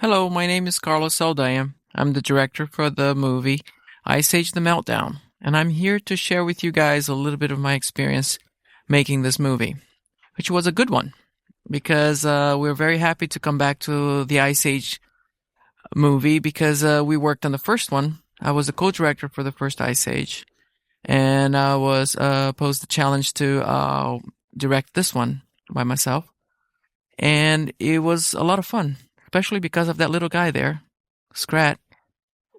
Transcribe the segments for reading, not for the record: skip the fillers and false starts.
Hello, my name is Carlos Saldanha. I'm the director for the movie Ice Age the Meltdown, and I'm here to share with you guys a little bit of my experience making this movie, which was a good one because we're very happy to come back to the Ice Age movie because we worked on the first one. I was the co-director for the first Ice Age, and I was posed the challenge to direct this one by myself, and it was a lot of fun, especially because of that little guy there, Scrat,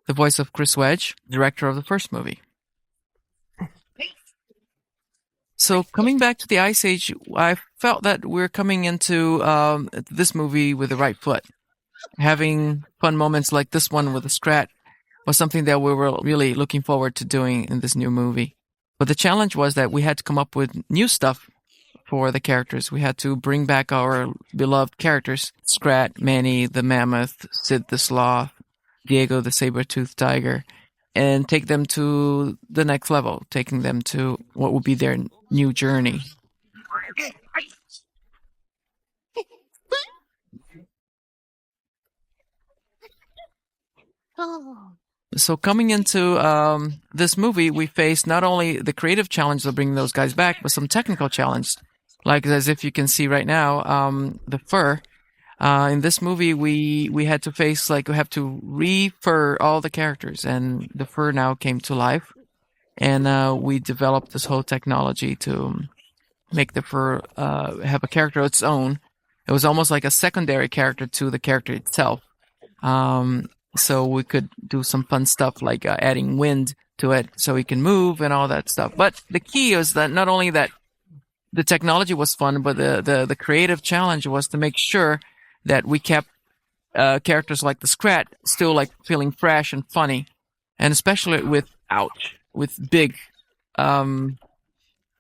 the voice of Chris Wedge, director of the first movie. So coming back to the Ice Age, I felt that we're coming into this movie with the right foot. Having fun moments like this one with the Scrat was something that we were really looking forward to doing in this new movie. But the challenge was that we had to come up with new stuff for the characters. We had to bring back our beloved characters, Scrat, Manny, the mammoth, Sid the sloth, Diego the saber-toothed tiger, and take them to the next level, taking them to what would be their new journey. So coming into this movie, we faced not only the creative challenge of bringing those guys back, but some technical challenge. Like, as if you can see right now, the fur. In this movie, we had to face, we have to re-fur all the characters, and the fur now came to life. And we developed this whole technology to make the fur have a character of its own. It was almost like a secondary character to the character itself. So we could do some fun stuff like adding wind to it so he can move and all that stuff. But the key is that not only that the technology was fun, but the creative challenge was to make sure that we kept characters like the Scrat still like feeling fresh and funny, and especially with big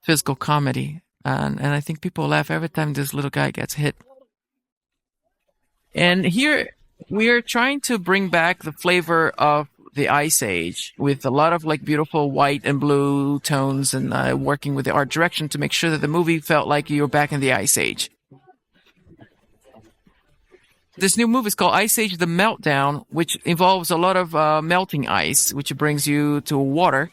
physical comedy. And I think people laugh every time this little guy gets hit. And here we are trying to bring back the flavor of the Ice Age with a lot of beautiful white and blue tones, and working with the art direction to make sure that the movie felt like you were back in the Ice Age. This new movie is called Ice Age the Meltdown, which involves a lot of melting ice, which brings you to water,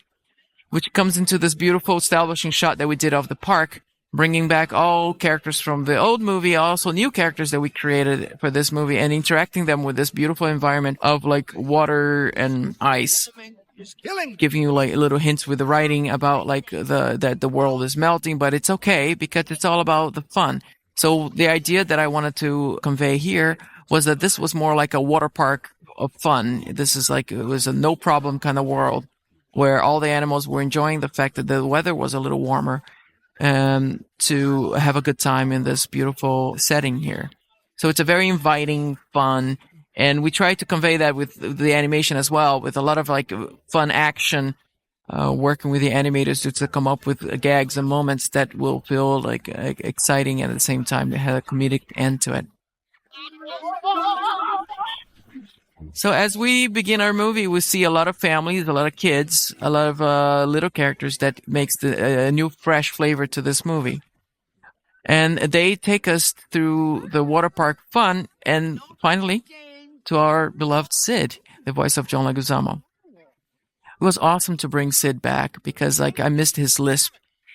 which comes into this beautiful establishing shot that we did of the park, bringing back all characters from the old movie, also new characters that we created for this movie, and interacting them with this beautiful environment of water and ice, giving you little hints with the writing about that the world is melting, but it's okay because it's all about the fun. So the idea that I wanted to convey here was that this was more like a water park of fun. This is it was a no problem kind of world where all the animals were enjoying the fact that the weather was a little warmer, to have a good time in this beautiful setting here. So it's a very inviting, fun, and we try to convey that with the animation as well, with a lot of fun action, working with the animators to come up with gags and moments that will feel exciting and at the same time have a comedic end to it. So as we begin our movie, we see a lot of families, a lot of kids, a lot of little characters that makes a new fresh flavor to this movie. And they take us through the water park fun and finally to our beloved Sid, the voice of John Leguizamo. It was awesome to bring Sid back because I missed his lisp.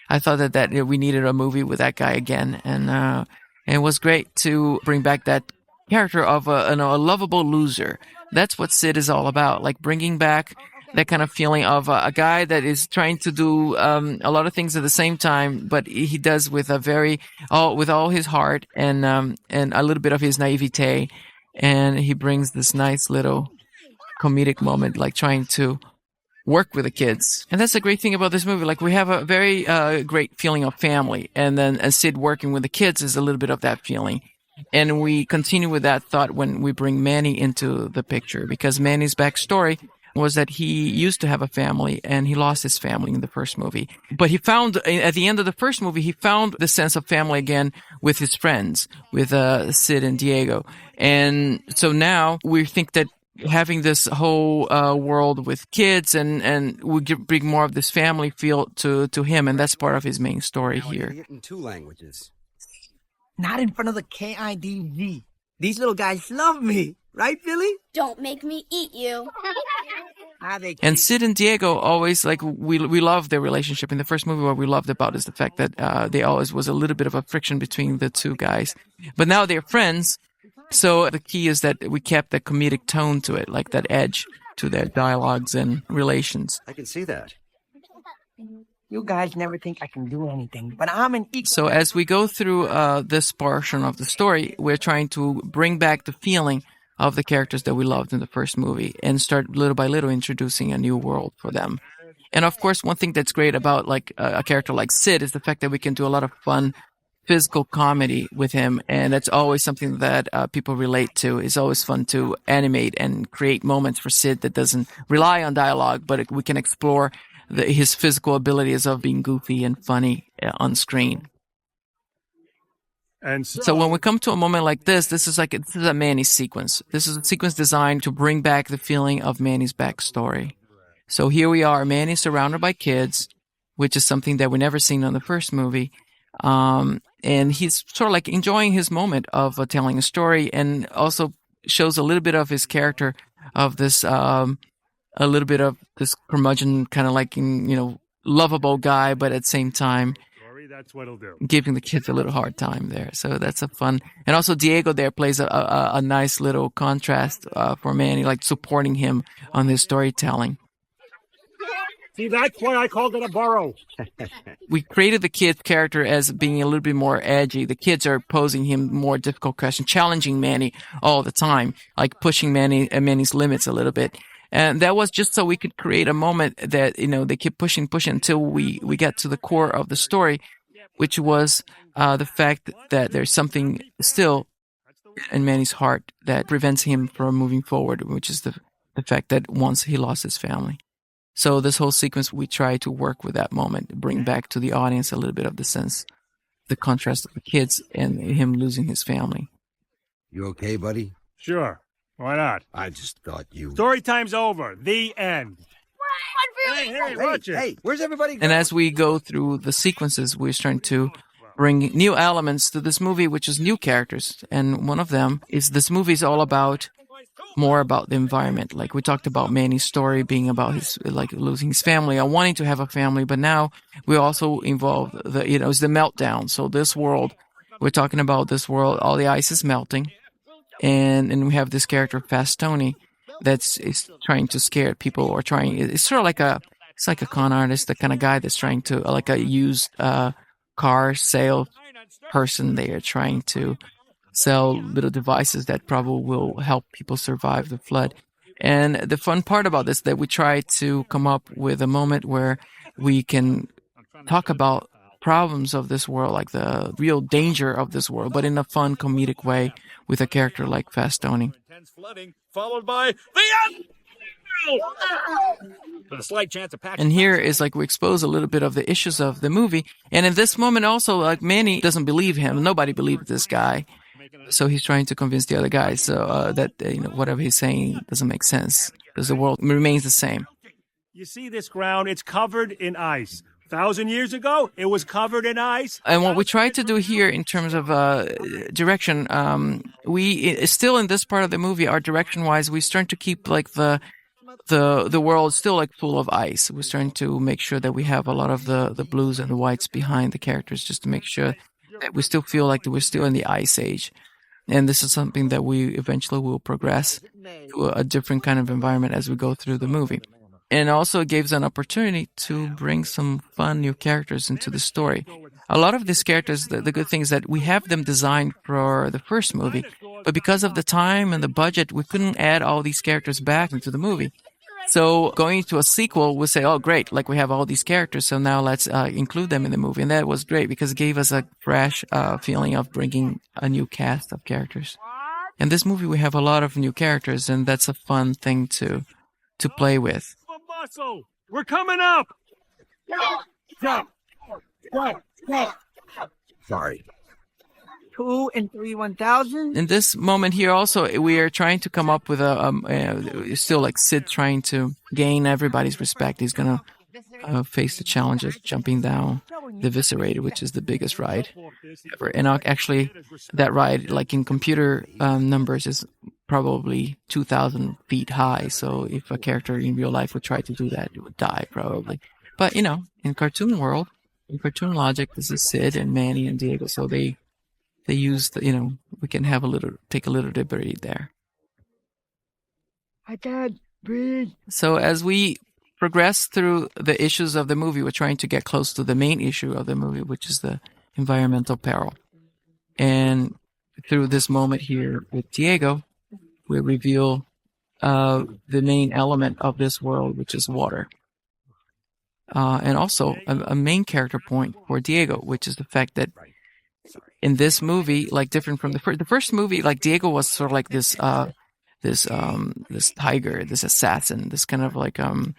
I thought that we needed a movie with that guy again, and it was great to bring back that character of a lovable loser. That's what Sid is all about, bringing back that kind of feeling of a guy that is trying to do a lot of things at the same time, but he does with with all his heart and a little bit of his naivete, and he brings this nice little comedic moment, trying to work with the kids. And that's the great thing about this movie. We have a very great feeling of family, and then Sid working with the kids is a little bit of that feeling. And we continue with that thought when we bring Manny into the picture, because Manny's backstory was that he used to have a family and he lost his family in the first movie. But he found, at the end of the first movie, he found the sense of family again with his friends, with Sid and Diego. And so now we think that having this whole world with kids and we bring more of this family feel to him, and that's part of his main story here. In 2 languages. Not in front of the KIDG. These little guys love me. Right, Billy? Don't make me eat you. And Sid and Diego always, like, we love their relationship. In the first movie, what we loved about is the fact that they always was a little bit of a friction between the two guys. But now they're friends. So the key is that we kept the comedic tone to it, like that edge to their dialogues and relations. I can see that. You guys never think I can do anything, but I'm an equal. So as we go through this portion of the story, we're trying to bring back the feeling of the characters that we loved in the first movie and start little by little introducing a new world for them. And of course, one thing that's great about like a character like Sid is the fact that we can do a lot of fun physical comedy with him, and that's always something that people relate to. It's always fun to animate and create moments for Sid that doesn't rely on dialogue, but we can explore his physical abilities of being goofy and funny on screen. And so when we come to a moment like this is a Manny sequence. This is a sequence designed to bring back the feeling of Manny's backstory. So here we are, Manny surrounded by kids, which is something that we never seen in the first movie. And he's sort of like enjoying his moment of telling a story, and also shows a little bit of his character of this, a little bit of this curmudgeon, kind of like, lovable guy, but at the same time, that's what'll do. Giving the kids a little hard time there. So that's a fun. And also Diego there plays a nice little contrast for Manny, like supporting him on his storytelling. See, that's why I called it a burrow. We created the kid character as being a little bit more edgy. The kids are posing him more difficult questions, challenging Manny all the time, like pushing Manny's limits a little bit. And that was just so we could create a moment that, they keep pushing until we get to the core of the story, which was the fact that there's something still in Manny's heart that prevents him from moving forward, which is the fact that once he lost his family. So this whole sequence, we try to work with that moment, bring back to the audience a little bit of the sense, the contrast of the kids and him losing his family. You okay, buddy? Sure. Why not? I just thought you... Story time's over. The end. Hey, watch it. Hey, where's everybody going? And as we go through the sequences, we're starting to bring new elements to this movie, which is new characters. And one of them is this movie is all about more about the environment. Like we talked about Manny's story being about his, like, losing his family and wanting to have a family, but now we also involve it's the meltdown. So this world, we're talking about this world, all the ice is melting, and we have this character Fast Tony is trying to scare people, or it's sort of like a con artist, the kind of guy that's trying to, like a used car sale person. They are trying to sell little devices that probably will help people survive the flood. And the fun part about this is that we try to come up with a moment where we can talk about problems of this world, like the real danger of this world, but in a fun, comedic way with a character like Fast Tony. Intense flooding, followed by the end! With a slight chance of and here is like we expose a little bit of the issues of the movie. And in this moment also, like, Manny doesn't believe him. Nobody believes this guy. So he's trying to convince the other guys that whatever he's saying doesn't make sense, because the world remains the same. You see this ground? It's covered in ice. 1,000 years ago, it was covered in ice. And what we try to do here in terms of direction, we still in this part of the movie, our direction-wise, we start to keep like the world still like full of ice. We're starting to make sure that we have a lot of the blues and the whites behind the characters, just to make sure that we still feel like that we're still in the ice age. And this is something that we eventually will progress to a different kind of environment as we go through the movie. And also it gives an opportunity to bring some fun new characters into the story. A lot of these characters, the good thing is that we have them designed for the first movie, but because of the time and the budget, we couldn't add all these characters back into the movie. So going to a sequel, we'll say, oh, great, like we have all these characters, so now let's include them in the movie. And that was great because it gave us a fresh feeling of bringing a new cast of characters. In this movie, we have a lot of new characters, and that's a fun thing to play with. We're coming up! Stop! Sorry. 2 and 3 1,000. In this moment here also, we are trying to come up with still like Sid trying to gain everybody's respect. He's going to face the challenge of jumping down the Eviscerated, which is the biggest ride ever. And actually, that ride, like in computer numbers, is probably 2,000 feet high. So if a character in real life would try to do that, it would die probably. But, in cartoon world, in cartoon logic, this is Sid and Manny and Diego. So they use we can take a little liberty there. I can't breathe. So as we progress through the issues of the movie, we're trying to get close to the main issue of the movie, which is the environmental peril. And through this moment here with Diego, we reveal the main element of this world, which is water. And also a main character point for Diego, which is the fact that in this movie, like different from the first movie, like Diego was sort of like this tiger, this assassin, this kind of like sort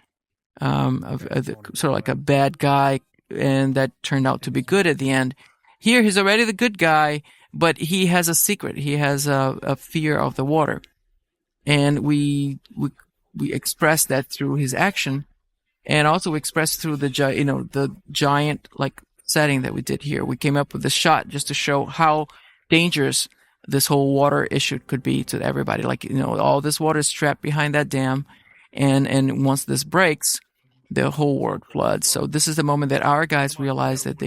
of like a bad guy, and that turned out to be good at the end. Here, he's already the good guy, but he has a secret. He has a fear of the water, and we express that through his action, and also express through the giant like setting that we did here. We came up with this shot just to show how dangerous this whole water issue could be to everybody. Like, all this water is trapped behind that dam, and once this breaks, the whole world floods. So this is the moment that our guys realize that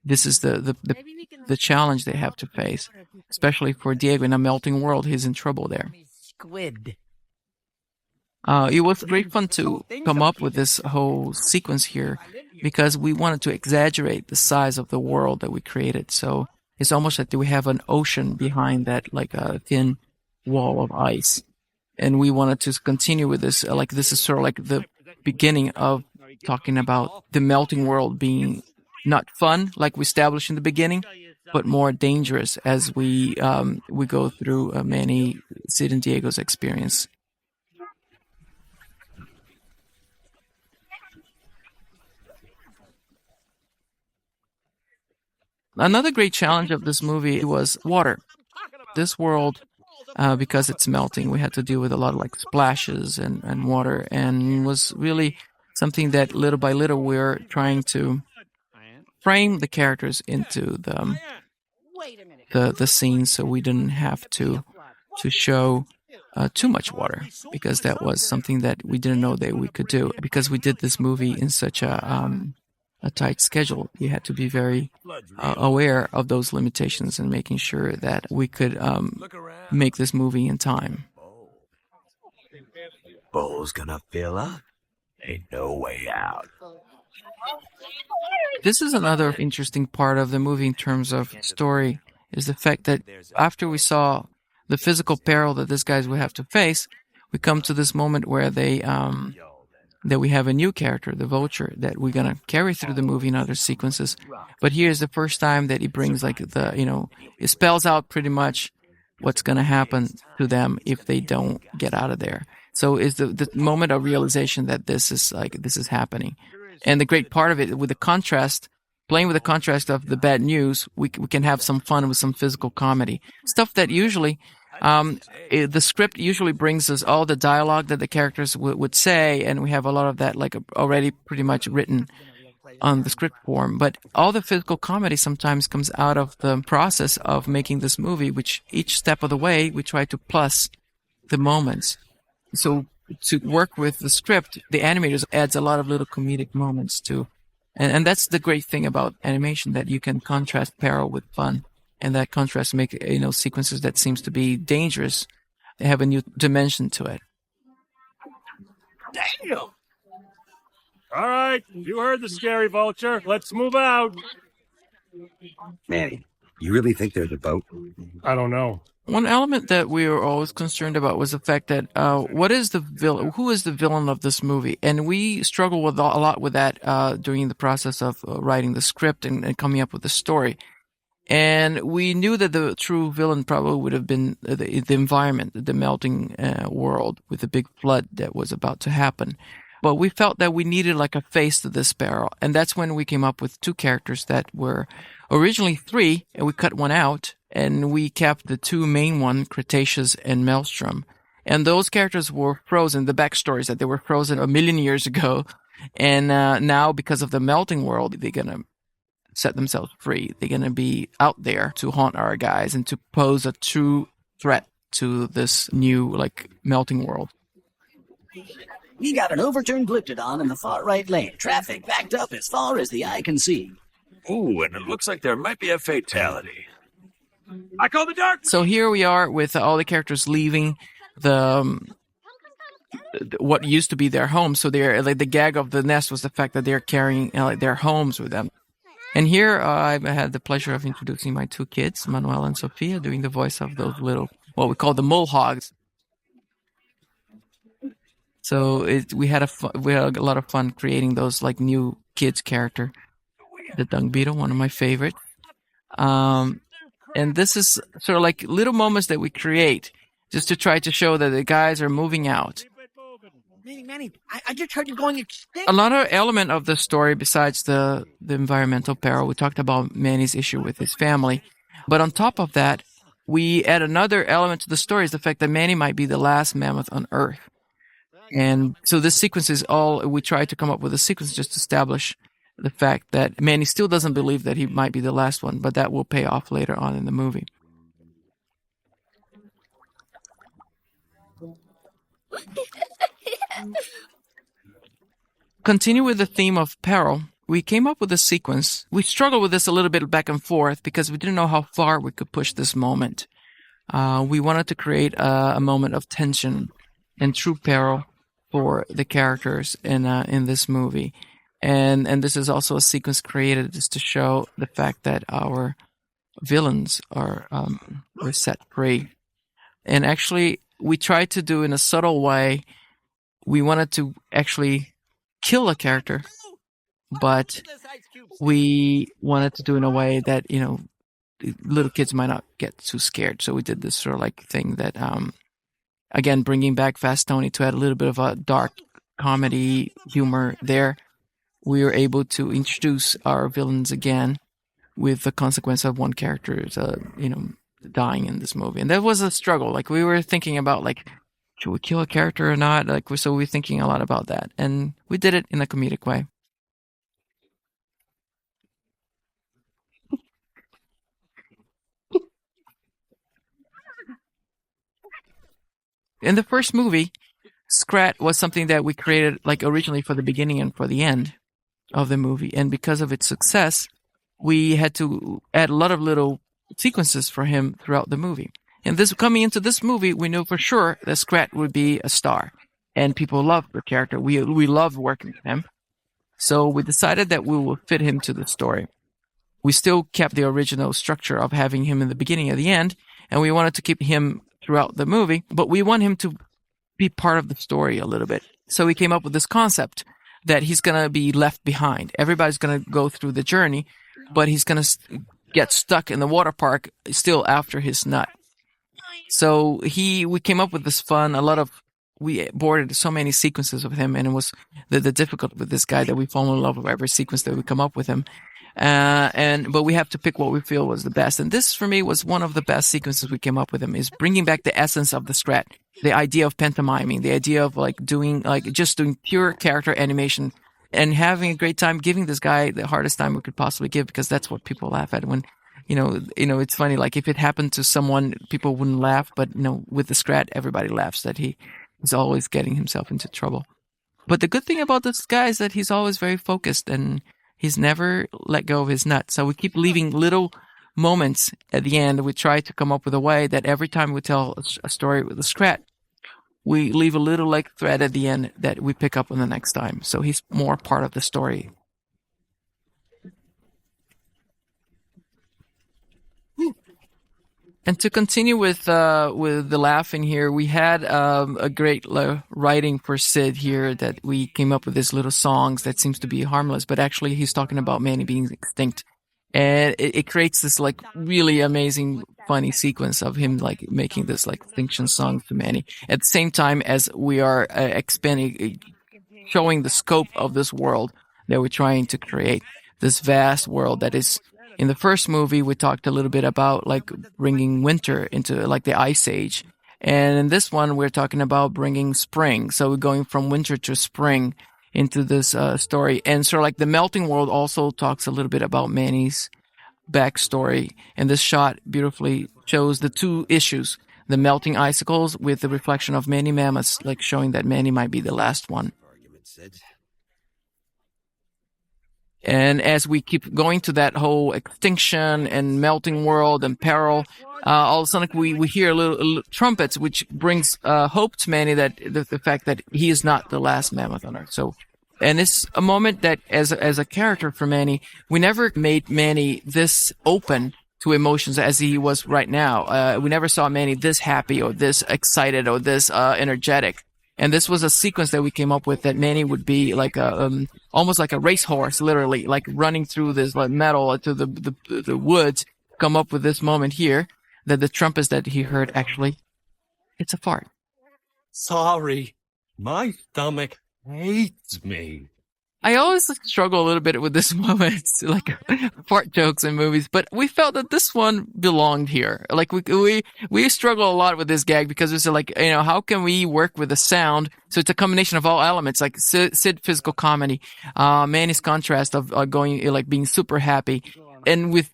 this is the challenge they have to face, especially for Diego in a melting world. He's in trouble there. Squid. It was great fun to come up with this whole sequence here because we wanted to exaggerate the size of the world that we created. So it's almost like we have an ocean behind that, like a thin wall of ice. And we wanted to continue with this. Like, this is sort of like the beginning of talking about the melting world being not fun, like we established in the beginning, but more dangerous as we go through Manny, Sid, and Diego's experience. Another great challenge of this movie was water. This world, because it's melting, we had to deal with a lot of like splashes and water, and was really something that little by little we're trying to frame the characters into the scene, so we didn't have to show too much water, because that was something that we didn't know that we could do, because we did this movie in such a tight schedule. You had to be very aware of those limitations and making sure that we could make this movie in time. Bowl's gonna fill up. Ain't no way out. This is another interesting part of the movie in terms of story, is the fact that after we saw the physical peril that these guys would have to face, we come to this moment where that we have a new character, the Vulture, that we're going to carry through the movie in other sequences. But here's the first time that he brings it spells out pretty much what's going to happen to them if they don't get out of there. So it's the moment of realization that this is happening. And the great part of it, with the contrast, playing with the contrast of the bad news, we can have some fun with some physical comedy. Stuff that usually, the script usually brings us all the dialogue that the characters would say, and we have a lot of that like already pretty much written on the script form. But all the physical comedy sometimes comes out of the process of making this movie, which each step of the way we try to plus the moments. So to work with the script, the animators adds a lot of little comedic moments too. And that's the great thing about animation, that you can contrast peril with fun. And that contrast make sequences that seems to be dangerous, they have a new dimension to it. Damn! All right, you heard the scary Vulture. Let's move out. Manny, you really think there's a boat? I don't know. One element that we were always concerned about was the fact that what is the villain? Who is the villain of this movie? And we struggled with a lot with that during the process of writing the script and coming up with the story. And we knew that the true villain probably would have been the environment, the melting world with the big flood that was about to happen. But we felt that we needed like a face to this peril. And that's when we came up with two characters that were originally three, and we cut one out. And we kept the two main ones, Cretaceous and Maelstrom. And those characters were frozen. The backstory is that they were frozen 1 million years ago And now, because of the melting world, they're going to set themselves free. They're going to be out there to haunt our guys and to pose a true threat to this new, like, melting world. We got an overturned Glyptodon in the far right lane. Traffic backed up as far as the eye can see. Ooh, and it looks like there might be a fatality. I call the dark. So here we are with all the characters leaving the what used to be their home. So they're like, the gag of the nest was the fact that they're carrying like their homes with them. And here I had the pleasure of introducing my two kids, Manuel and Sofia, doing the voice of those little, what we call the mole hogs. So we had a lot of fun creating those like new kids character. The dung beetle, one of my favorites. And this is sort of like little moments that we create just to try to show that the guys are moving out. Manny, I just heard you're going extinct. Another element of the story besides the environmental peril, we talked about Manny's issue with his family. But on top of that, we add another element to the story, is the fact that Manny might be the last mammoth on Earth. And so this sequence is all, we try to come up with a sequence just to establish the fact that Manny still doesn't believe that he might be the last one, but that will pay off later on in the movie. Continue with the theme of peril. We came up with a sequence. We struggled with this a little bit back and forth because we didn't know how far we could push this moment. We wanted to create a moment of tension and true peril for the characters in this movie. And this is also a sequence created just to show the fact that our villains are set free. And actually, we tried to do in a subtle way. We wanted to actually kill a character, but we wanted to do in a way that, you know, little kids might not get too scared. So we did this sort of like thing that, again, bringing back Fast Tony to add a little bit of a dark comedy humor there. We were able to introduce our villains again with the consequence of one character, dying in this movie. And that was a struggle. Like, we were thinking about, like, should we kill a character or not? Like, so we were thinking a lot about that. And we did it in a comedic way. In the first movie, Scrat was something that we created, like, originally for the beginning and for the end of the movie. And because of its success, we had to add a lot of little sequences for him throughout the movie. And this, coming into this movie, we knew for sure that Scrat would be a star. And people loved the character. We loved working with him. So we decided that we will fit him to the story. We still kept the original structure of having him in the beginning and the end, and we wanted to keep him throughout the movie, but we want him to be part of the story a little bit. So we came up with this concept that he's going to be left behind. Everybody's going to go through the journey, but he's going to get stuck in the water park still after his nut. So we came up with this fun, we boarded so many sequences with him, and it was the difficult with this guy that we fall in love with every sequence that we come up with him. But we have to pick what we feel was the best. And this, for me, was one of the best sequences we came up with him, is bringing back the essence of the Scrat, the idea of pantomiming, the idea of doing pure character animation and having a great time, giving this guy the hardest time we could possibly give, because that's what people laugh at when, it's funny, like if it happened to someone, people wouldn't laugh, but, with the Scrat, everybody laughs that he's always getting himself into trouble. But the good thing about this guy is that he's always very focused and he's never let go of his nut. So we keep leaving little moments at the end. We try to come up with a way that every time we tell a story with a Scrat, we leave a little thread at the end that we pick up on the next time. So he's more part of the story. And to continue with the laughing here, we had a great writing for Sid here, that we came up with these little songs that seems to be harmless, but actually he's talking about Manny being extinct. And it creates this really amazing, funny sequence of him making this extinction song to Manny. At the same time as we are expanding, showing the scope of this world that we're trying to create. This vast world that is, in the first movie, we talked a little bit about bringing winter into the Ice Age. And in this one, we're talking about bringing spring. So we're going from winter to spring into this story. And sort of like the melting world also talks a little bit about Manny's backstory. And this shot beautifully shows the two issues, the melting icicles with the reflection of many mammoths, like showing that Manny might be the last one. And as we keep going to that whole extinction and melting world and peril, all of a sudden we hear little trumpets, which brings hope to Manny that the fact that he is not the last mammoth on Earth. So, and it's a moment that as a character for Manny, we never made Manny this open to emotions as he was right now. We never saw Manny this happy or this excited or this energetic. And this was a sequence that we came up with that Manny would be like almost like a racehorse, literally, like running through this like metal to the woods. Come up with this moment here that the trumpets that he heard actually, it's a fart. Sorry, my stomach hates me. I always struggle a little bit with this moment, like fart jokes in movies, but we felt that this one belonged here. Like we struggle a lot with this gag because it's like, how can we work with the sound? So it's a combination of all elements, like Sid physical comedy, Manny's contrast of going, like being super happy, and with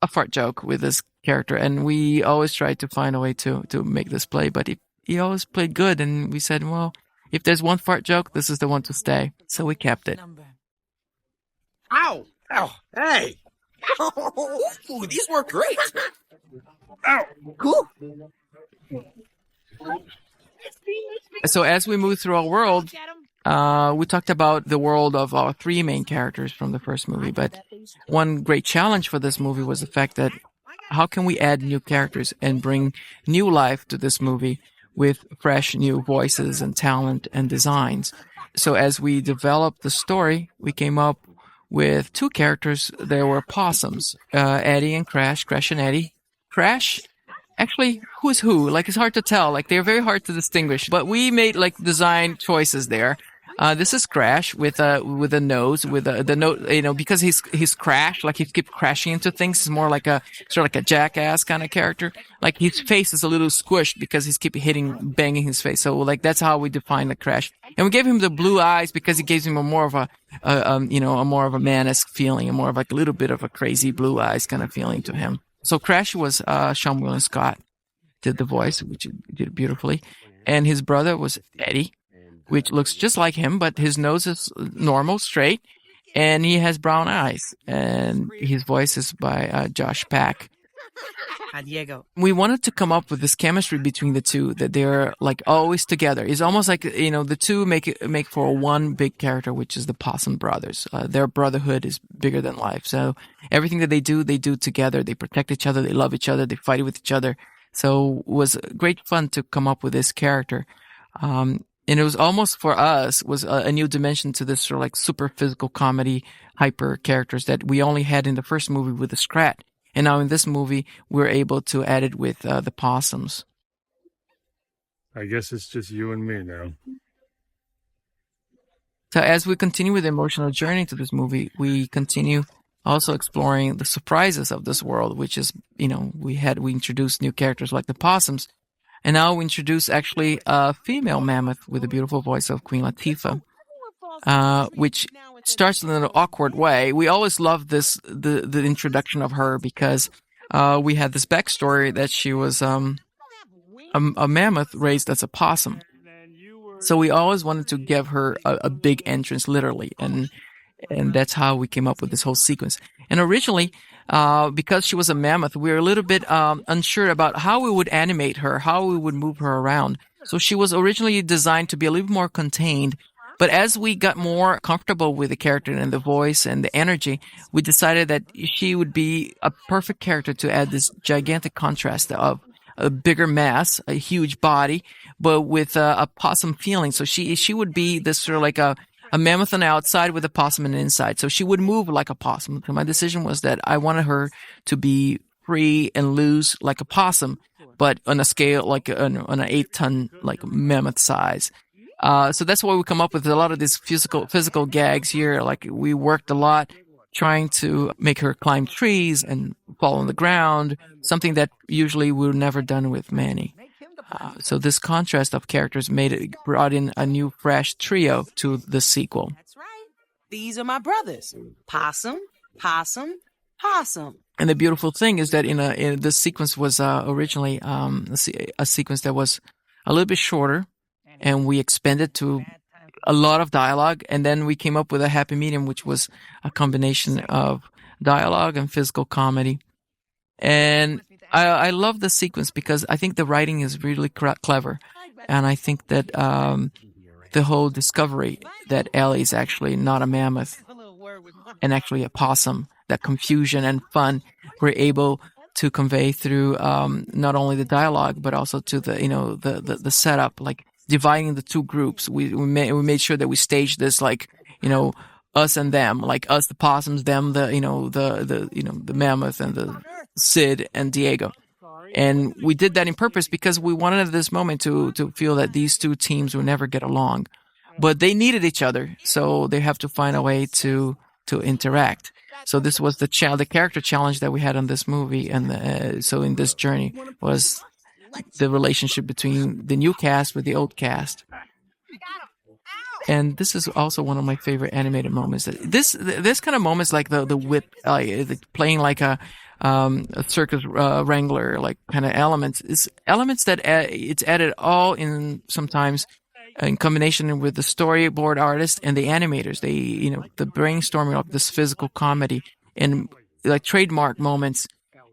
a fart joke with this character. And we always tried to find a way to make this play, but he always played good. And we said, well, if there's one fart joke, this is the one to stay. So we kept it. Ow! Ow! Hey! Ooh, these work great! Ow! Cool. So as we move through our world, we talked about the world of our three main characters from the first movie. But one great challenge for this movie was the fact that how can we add new characters and bring new life to this movie with fresh new voices and talent and designs. So as we developed the story, we came up with two characters. There were possums, Eddie and Crash and Eddie. Crash, actually, who's who? Like, it's hard to tell. Like, they're very hard to distinguish. But we made, like, design choices there. This is Crash with a nose, the note, because he's Crash, like he keeps crashing into things. He's more like sort of like a jackass kind of character. Like his face is a little squished because he's keep banging his face. So like that's how we define the Crash. And we gave him the blue eyes because it gives him a more of a man-esque feeling, more of like a little bit of a crazy blue eyes kind of feeling to him. So Crash was Sean William Scott did the voice, which he did beautifully, and his brother was Eddie, which looks just like him, but his nose is normal, straight, and he has brown eyes. And his voice is by Josh Pack. Diego. We wanted to come up with this chemistry between the two, that they're like always together. It's almost like, the two make for one big character, which is the Possum Brothers. Their brotherhood is bigger than life. So everything that they do together. They protect each other. They love each other. They fight with each other. So it was great fun to come up with this character. And it was almost for us was a new dimension to this sort of like super physical comedy hyper characters that we only had in the first movie with the Scrat. And now in this movie, we're able to add it with the possums. I guess it's just you and me now. So as we continue with the emotional journey to this movie, we continue also exploring the surprises of this world, which is, we introduced new characters like the possums. And now we introduce actually a female mammoth with the beautiful voice of Queen Latifah, which starts in an awkward way. We always loved the introduction of her because we had this backstory that she was a mammoth raised as a possum. So we always wanted to give her a big entrance, literally, and that's how we came up with this whole sequence. And originally, because she was a mammoth, we were a little bit unsure about how we would animate her, how we would move her around. So she was originally designed to be a little more contained. But as we got more comfortable with the character and the voice and the energy, we decided that she would be a perfect character to add this gigantic contrast of a bigger mass, a huge body, but with a possum feeling. So she would be this sort of like a mammoth on the outside with a possum on the inside. So she would move like a possum. So my decision was that I wanted her to be free and loose like a possum, but on a scale like on an 8-ton like mammoth size. So that's why we come up with a lot of these physical gags here. Like we worked a lot trying to make her climb trees and fall on the ground, something that usually we've never done with Manny. So this contrast of characters brought in a new, fresh trio to the sequel. That's right. These are my brothers. Possum, Possum, Possum. And the beautiful thing is that this sequence was originally a sequence that was a little bit shorter, and we expanded to a lot of dialogue, and then we came up with a happy medium, which was a combination of dialogue and physical comedy. And I love the sequence because I think the writing is really clever, and I think that the whole discovery that Ellie is actually not a mammoth and actually a possum, that confusion and fun we're able to convey through not only the dialogue but also to the setup, like dividing the two groups. We made sure that we staged this like us and them, like us the possums, them the mammoth, and the Sid and Diego. And we did that in purpose because we wanted at this moment to feel that these two teams would never get along, but they needed each other, so they have to find a way to interact. So this was the character challenge that we had in this movie, and so in this journey was the relationship between the new cast with the old cast. And this is also one of my favorite animated moments. This kind of moments, like the whip, playing like a circus wrangler, like kind of elements, is elements that it's added all in sometimes in combination with the storyboard artist and the animators. They, the brainstorming of this physical comedy and like trademark moments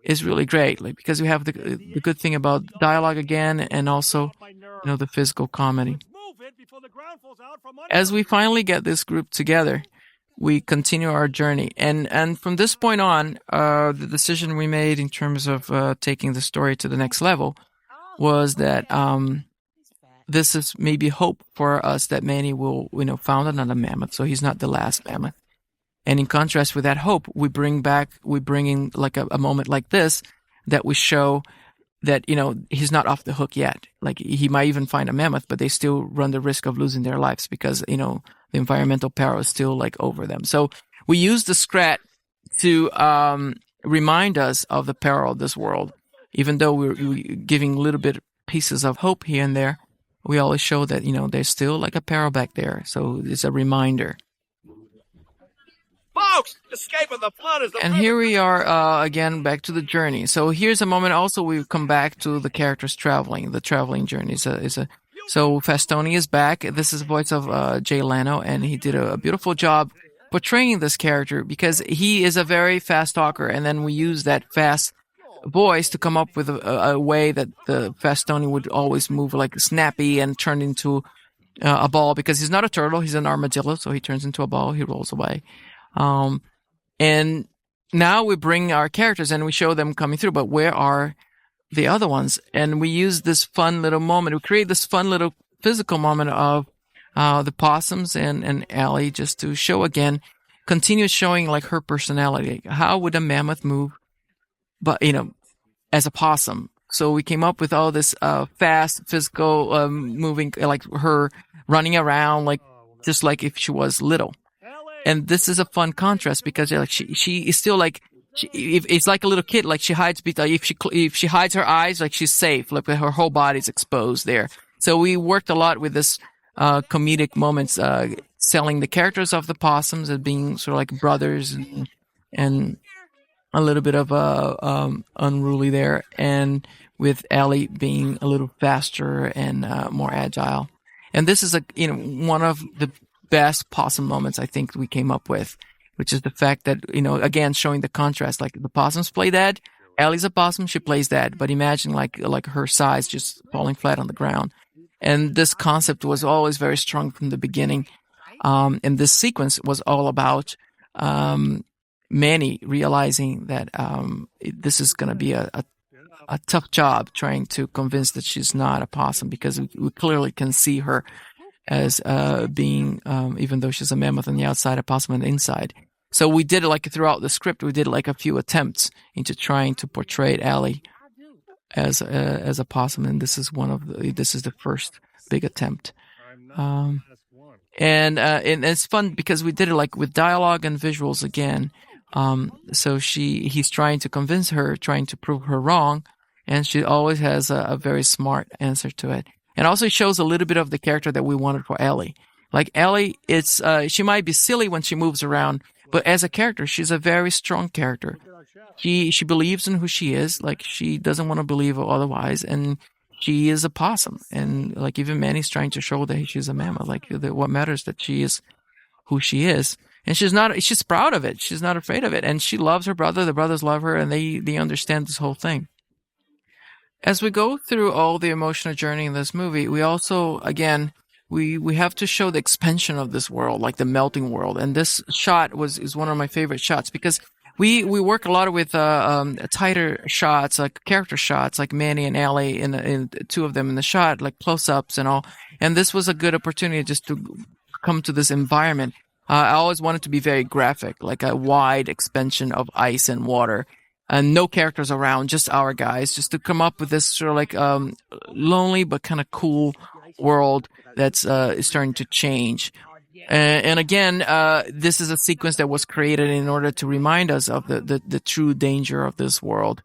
is really great. Like, because we have the good thing about dialogue again, and also, the physical comedy. As we finally get this group together, we continue our journey. And from this point on, the decision we made in terms of taking the story to the next level was that this is maybe hope for us that Manny will, found another mammoth, so he's not the last mammoth. And in contrast with that hope, we bring in like a moment like this that we show that, he's not off the hook yet. Like, he might even find a mammoth, but they still run the risk of losing their lives because, the environmental peril is still like over them. So we use the Scrat to remind us of the peril of this world. Even though we're giving little bit pieces of hope here and there, we always show that, there's still like a peril back there. So it's a reminder. Folks, escaping the flood is the And here we are again back to the journey. So here's a moment also we come back to the characters traveling. The traveling journey so Fastoni is back. This is the voice of Jay Leno, and he did a beautiful job portraying this character because he is a very fast talker, and then we use that fast voice to come up with a way that the Fastoni would always move like snappy and turn into a ball, because he's not a turtle, he's an armadillo, so he turns into a ball, he rolls away. And now we bring our characters and we show them coming through, but where are the other ones? And we use this fun little moment. We create this fun little physical moment of the possums and Ellie, just to show again, continue showing like her personality. How would a mammoth move, but as a possum? So we came up with all this fast physical moving, like her running around, like just like if she was little. And this is a fun contrast because like she is still like, it's like a little kid, like she hides, if she hides her eyes, like she's safe, like her whole body's exposed there. So we worked a lot with this comedic moments, selling the characters of the possums as being sort of like brothers and a little bit of unruly there, and with Ellie being a little faster and more agile. And this is one of the best possum moments I think we came up with, which is the fact that, again, showing the contrast, like the possums play dead, Ellie's a possum, she plays dead, but imagine like her size just falling flat on the ground. And this concept was always very strong from the beginning. And this sequence was all about Manny realizing that this is going to be a tough job trying to convince that she's not a possum, because we clearly can see her as being, even though she's a mammoth on the outside, a possum on the inside. So we did it like throughout the script. We did like a few attempts into trying to portray Ellie as a possum, and this is the first big attempt. And it's fun because we did it like with dialogue and visuals again. So he's trying to convince her, trying to prove her wrong, and she always has a very smart answer to it. And also it shows a little bit of the character that we wanted for Ellie. Like Ellie, she might be silly when she moves around, but as a character, she's a very strong character. She believes in who she is, like she doesn't want to believe otherwise, and she is a possum. And like even Manny's trying to show that she's a mammoth. Like what matters that she is who she is, and she's proud of it. She's not afraid of it, and she loves her brother. The brothers love her, and they understand this whole thing. As we go through all the emotional journey in this movie, we also, again, we have to show the expansion of this world, like the melting world. And this shot is one of my favorite shots because we work a lot with tighter shots, like character shots, like Manny and Ellie, in two of them in the shot, like close-ups and all. And this was a good opportunity just to come to this environment. I always wanted to be very graphic, like a wide expansion of ice and water. And no characters around, just our guys, just to come up with this sort of like lonely but kind of cool world that's starting to change. And again, this is a sequence that was created in order to remind us of the true danger of this world,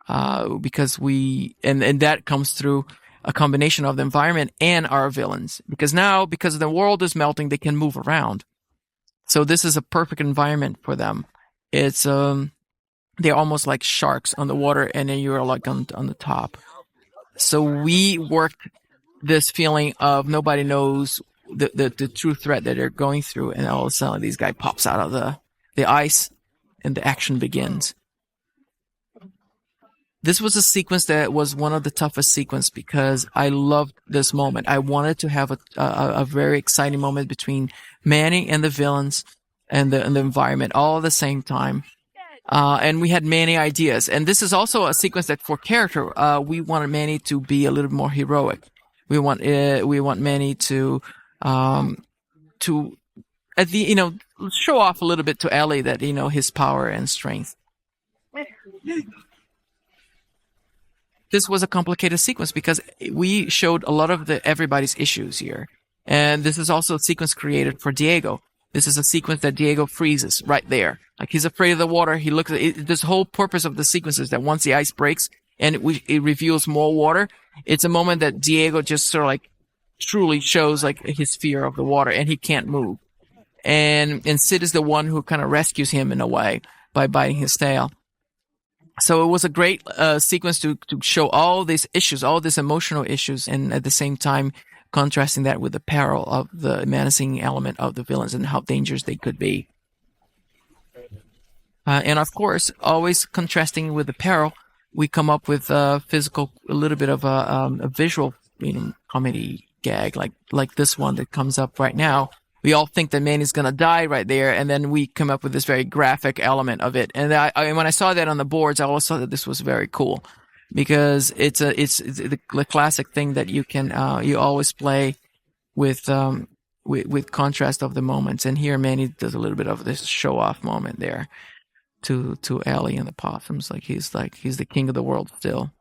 because and that comes through a combination of the environment and our villains. Because now, because the world is melting, they can move around. So this is a perfect environment for them. It's they're almost like sharks on the water, and then you're like on the top. So we worked this feeling of nobody knows the true threat that they're going through, and all of a sudden this guy pops out of the ice, and the action begins. This was a sequence that was one of the toughest sequences because I loved this moment. I wanted to have a very exciting moment between Manny and the villains and the environment all at the same time. And we had many ideas. And this is also a sequence that for character, we wanted Manny to be a little more heroic. We want Manny to show off a little bit to Ellie that, his power and strength. This was a complicated sequence because we showed a lot of everybody's issues here. And this is also a sequence created for Diego. This is a sequence that Diego freezes right there. Like he's afraid of the water. He looks at it. This whole purpose of the sequence is that once the ice breaks and it reveals more water, it's a moment that Diego just sort of like truly shows like his fear of the water, and he can't move. And Sid is the one who kind of rescues him in a way by biting his tail. So it was a great sequence to show all these issues, all these emotional issues, and at the same time contrasting that with the peril of the menacing element of the villains and how dangerous they could be. And of course, always contrasting with the peril, we come up with a little bit of a visual, comedy gag, like this one that comes up right now. We all think that Manny's gonna die right there, and then we come up with this very graphic element of it. And when I saw that on the boards, I always thought that this was very cool because it's the classic thing that you can you always play with contrast of the moments. And here Manny does a little bit of this show off moment there to Ellie and the possums, like he's the king of the world still.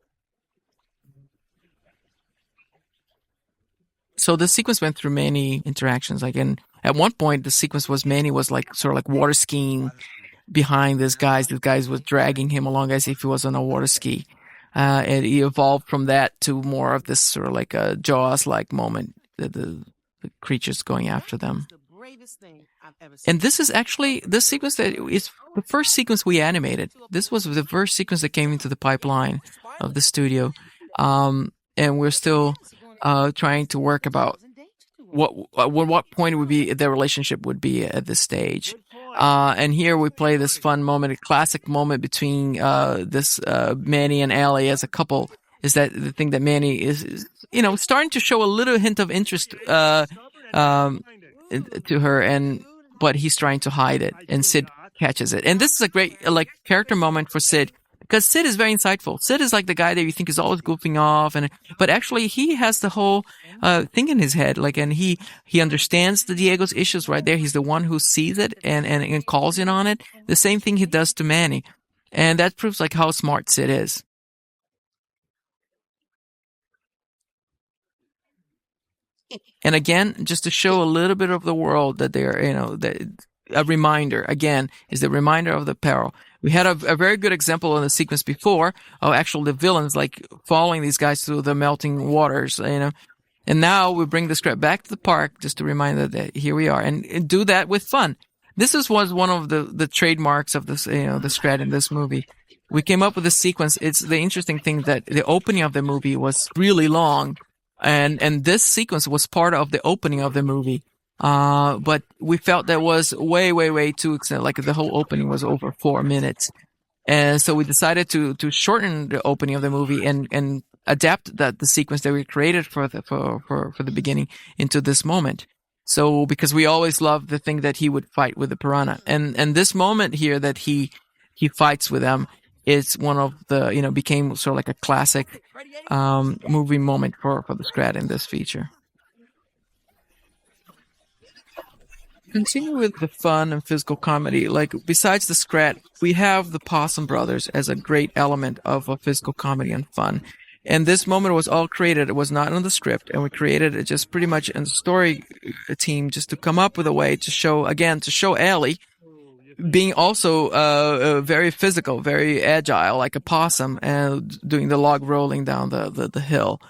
So the sequence went through many interactions. Like, and at one point, the sequence was Manny was like sort of like water skiing behind this guys. This guys was dragging him along as if he was on a water ski. And he evolved from that to more of this sort of like a Jaws-like moment, the creatures going after them. And this is actually this sequence that is the first sequence we animated. This was the first sequence that came into the pipeline of the studio. And we're still trying to work about what point it would be the relationship would be at this stage. And here we play this fun moment, a classic moment between this Manny and Ellie as a couple. Is that the thing that Manny is starting to show a little hint of interest to her, but he's trying to hide it, and Sid catches it. And this is a great character moment for Sid. Because Sid is very insightful. Sid is like the guy that you think is always goofing off, but actually he has the whole thing in his head. And he understands the Diego's issues right there. He's the one who sees it and calls in on it. The same thing he does to Manny, and that proves like how smart Sid is. And again, just to show a little bit of the world that they're, a reminder again is the reminder of the peril. We had a very good example in the sequence before of actual the villains like following these guys through the melting waters, And now we bring the Scrat back to the park just to remind that here we are and do that with fun. This was one of the trademarks of this, the Scrat in this movie. We came up with a sequence. It's the interesting thing that the opening of the movie was really long, and this sequence was part of the opening of the movie. But we felt that was way too extended. Like the whole opening was over 4 minutes. And so we decided to shorten the opening of the movie and adapt the sequence that we created for the beginning into this moment. So, because we always loved the thing that he would fight with the piranha. And this moment here that he fights with them is one of the, became sort of like a classic, movie moment for the Scrat in this feature. Continue with the fun and physical comedy. Like, besides the Scrat, we have the Possum Brothers as a great element of a physical comedy and fun. And this moment was all created. It was not in the script. And we created it just pretty much in the story team just to come up with a way to show Ellie being also very physical, very agile, like a possum, and doing the log rolling down the hill.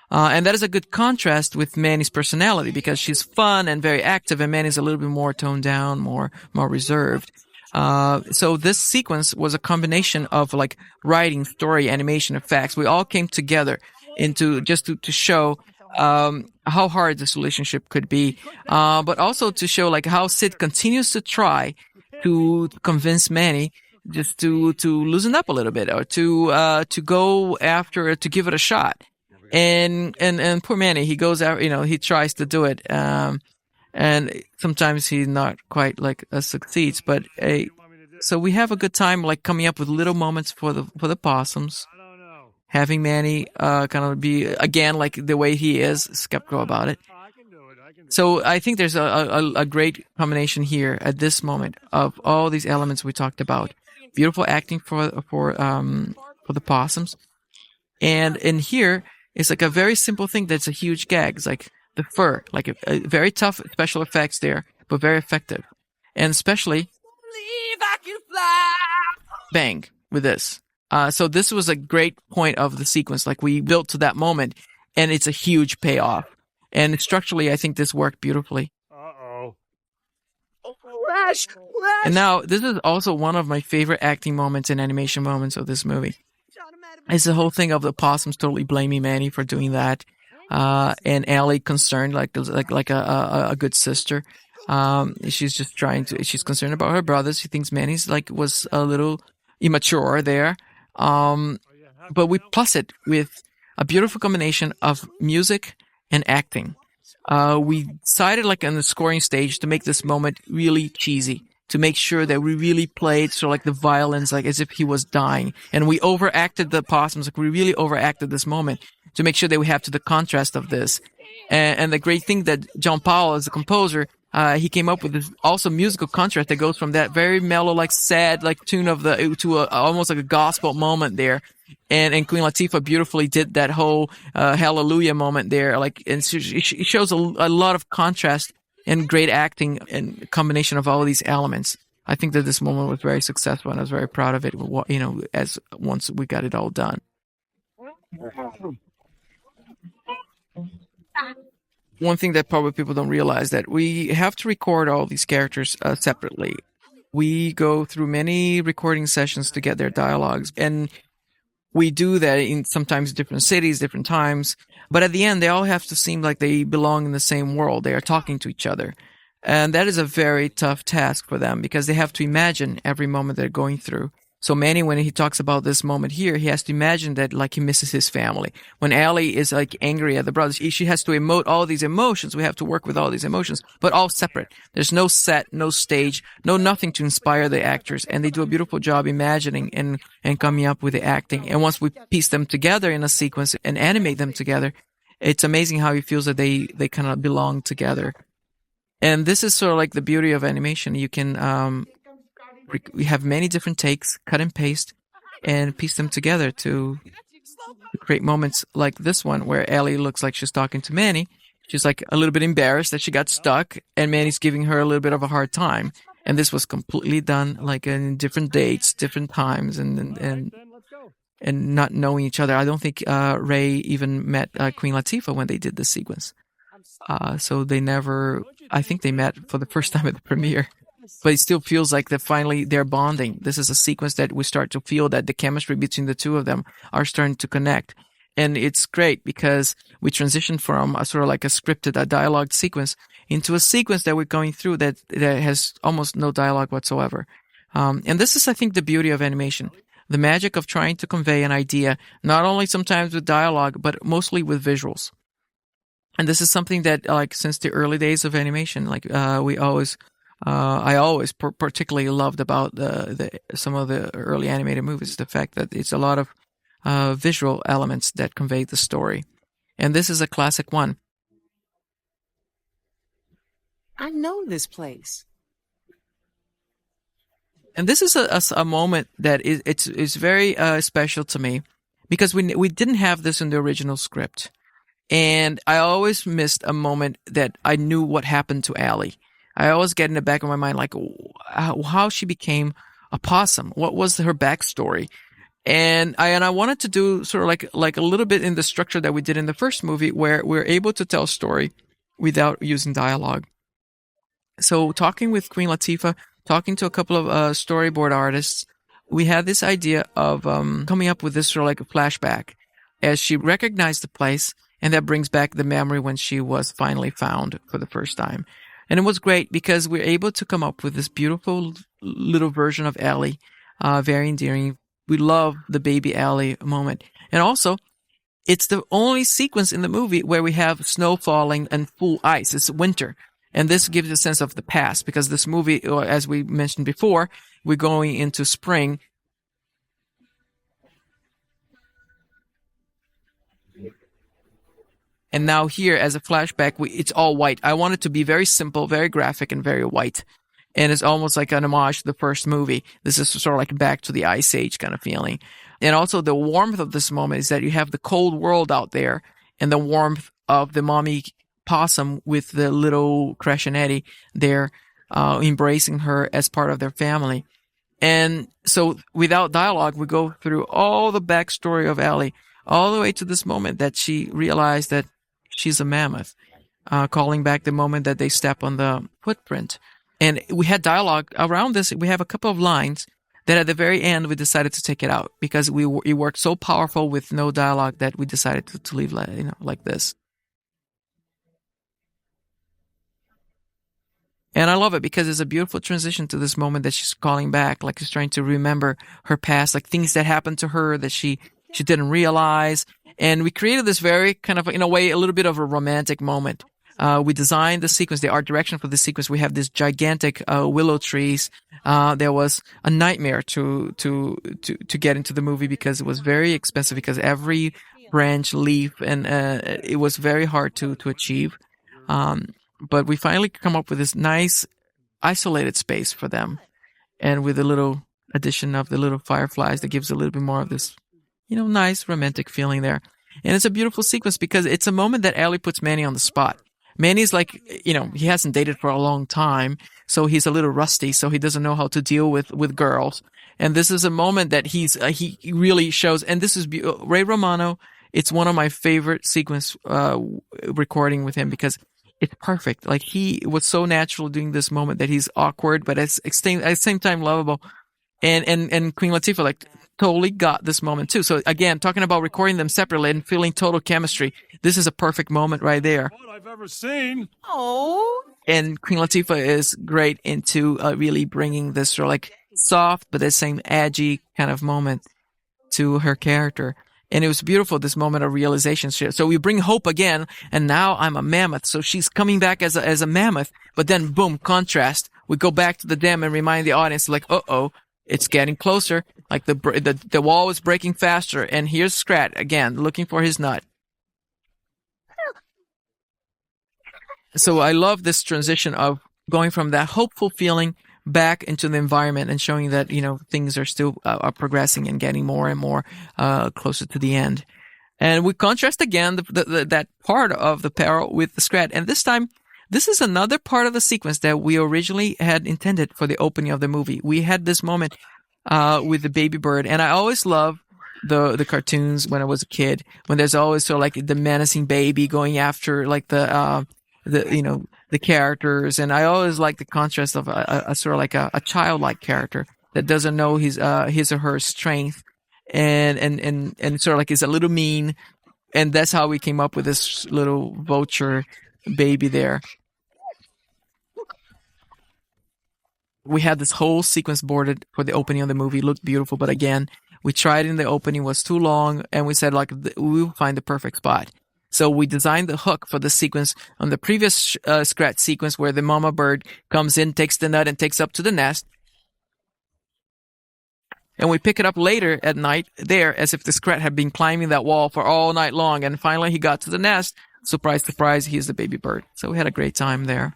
And that is a good contrast with Manny's personality because she's fun and very active, and Manny's a little bit more toned down, more reserved. So this sequence was a combination of like writing, story, animation, effects. We all came together into just to show how hard this relationship could be, but also to show like how Sid continues to try to convince Manny just to loosen up a little bit or to go after it, to give it a shot. And poor Manny, he goes out, he tries to do it. And sometimes he's not quite like succeeds, but so we have a good time like coming up with little moments for the possums, having Manny kind of be again like the way he is, skeptical about it. So I think there's a great combination here at this moment of all these elements we talked about. Beautiful acting for the possums, and in here it's like a very simple thing that's a huge gag. It's like the fur, like a very tough special effects there, but very effective. And especially, bang, with this. So this was a great point of the sequence. Like we built to that moment, and it's a huge payoff. And structurally, I think this worked beautifully. Uh-oh. And now, this is also one of my favorite acting moments and animation moments of this movie. It's the whole thing of the possums totally blaming Manny for doing that. And Ellie concerned, like a good sister. She's just she's concerned about her brothers. She thinks Manny's was a little immature there. But we plus it with a beautiful combination of music and acting. We decided in the scoring stage to make this moment really cheesy, to make sure that we really played sort of like the violence, like as if he was dying. And we overacted the possums, we really overacted this moment to make sure that we have to the contrast of this. And the great thing that John Powell, as a composer, he came up with this also musical contrast that goes from that very mellow, sad, tune to almost like a gospel moment there. And Queen Latifah beautifully did that whole, hallelujah moment there. And it shows a lot of contrast and great acting and combination of all of these elements. I think that this moment was very successful, and I was very proud of it, as once we got it all done. One thing that probably people don't realize that we have to record all these characters separately. We go through many recording sessions to get their dialogues, and we do that in sometimes different cities, different times. But at the end, they all have to seem like they belong in the same world. They are talking to each other. And that is a very tough task for them because they have to imagine every moment they're going through. So Manny, when he talks about this moment here, he has to imagine that he misses his family. When Ellie is angry at the brothers, she has to emote all these emotions. We have to work with all these emotions, but all separate. There's no set, no stage, nothing to inspire the actors. And they do a beautiful job imagining and coming up with the acting. And once we piece them together in a sequence and animate them together, it's amazing how he feels that they kind of belong together. And this is sort of like the beauty of animation. You can, we have many different takes, cut and paste, and piece them together to create moments like this one where Ellie looks like she's talking to Manny. She's a little bit embarrassed that she got stuck, and Manny's giving her a little bit of a hard time. And this was completely done like in different dates, different times, and not knowing each other. I don't think Ray even met Queen Latifah when they did this sequence. So they never, I think they met for the first time at the premiere. But it still feels like they're bonding. This is a sequence that we start to feel that the chemistry between the two of them are starting to connect. And it's great because we transition from a sort of like a scripted, a dialogue sequence into a sequence that we're going through that has almost no dialogue whatsoever. And this is, I think, the beauty of animation. The magic of trying to convey an idea, not only sometimes with dialogue, but mostly with visuals. And this is something that, like, since the early days of animation, like, I always particularly loved about some of the early animated movies, the fact that it's a lot of visual elements that convey the story. And this is a classic one. I know this place. And this is a moment that it's very special to me because we didn't have this in the original script. And I always missed a moment that I knew what happened to Ellie. I always get in the back of my mind, like, how she became a possum. What was her backstory? And I wanted to do sort of like a little bit in the structure that we did in the first movie, where we're able to tell a story without using dialogue. So talking with Queen Latifah, talking to a couple of storyboard artists, we had this idea of coming up with this sort of like a flashback as she recognized the place, and that brings back the memory when she was finally found for the first time. And it was great because we're able to come up with this beautiful little version of Ellie, very endearing. We love the baby Ellie moment. And also, it's the only sequence in the movie where we have snow falling and full ice. It's winter. And this gives a sense of the past because this movie, as we mentioned before, we're going into spring. And now here, as a flashback, it's all white. I want it to be very simple, very graphic, and very white. And it's almost like an homage to the first movie. This is sort of like back to the Ice Age kind of feeling. And also the warmth of this moment is that you have the cold world out there and the warmth of the mommy possum with the little Crash and Eddie there embracing her as part of their family. And so without dialogue, we go through all the backstory of Ellie, all the way to this moment that she realized that she's a mammoth, calling back the moment that they step on the footprint. And we had dialogue around this. We have a couple of lines that at the very end we decided to take it out because it worked so powerful with no dialogue that we decided to leave like this. And I love it because it's a beautiful transition to this moment that she's calling back, like she's trying to remember her past, like things that happened to her that she didn't realize. And we created this very kind of, in a way, a little bit of a romantic moment. We designed the sequence, the art direction for the sequence. We have these gigantic willow trees. There was a nightmare to get into the movie because it was very expensive because every branch, leaf, and it was very hard to achieve. But we finally come up with this nice isolated space for them. And with a little addition of the little fireflies that gives a little bit more of this, nice romantic feeling there. And it's a beautiful sequence because it's a moment that Ellie puts Manny on the spot. Manny's like, he hasn't dated for a long time, so he's a little rusty, so he doesn't know how to deal with girls. And this is a moment that he really shows, and this is Ray Romano. It's one of my favorite sequence recording with him because it's perfect. Like, he was so natural doing this moment that he's awkward, but at the same time lovable. And Queen Latifah, like, totally got this moment too. So again, talking about recording them separately and feeling total chemistry, this is a perfect moment right there. What I've ever seen. Oh. And Queen Latifah is great into really bringing this sort of like soft, but the same edgy kind of moment to her character. And it was beautiful, this moment of realization. So we bring hope again, and now I'm a mammoth. So she's coming back as a mammoth, but then boom, contrast. We go back to the dam and remind the audience, like, uh-oh, it's getting closer. Like the wall is breaking faster, and here's Scrat again, looking for his nut. So I love this transition of going from that hopeful feeling back into the environment and showing that, things are still are progressing and getting more and more closer to the end. And we contrast again that part of the peril with the Scrat. And this time, This is another part of the sequence that we originally had intended for the opening of the movie. We had this moment with the baby bird, and I always love the cartoons when I was a kid, when there's always sort of like the menacing baby going after like the characters, and I always like the contrast of a sort of like a childlike character that doesn't know his or her strength, and sort of like is a little mean, and that's how we came up with this little vulture baby there. We had this whole sequence boarded for the opening of the movie. It looked beautiful, but again, we tried in the opening, was too long, and we said like we'll find the perfect spot. So we designed the hook for the sequence on the previous Scrat sequence where the mama bird comes in, takes the nut, and takes up to the nest. And we pick it up later at night there as if the Scrat had been climbing that wall for all night long. And finally he got to the nest. Surprise, surprise, he's the baby bird. So we had a great time there.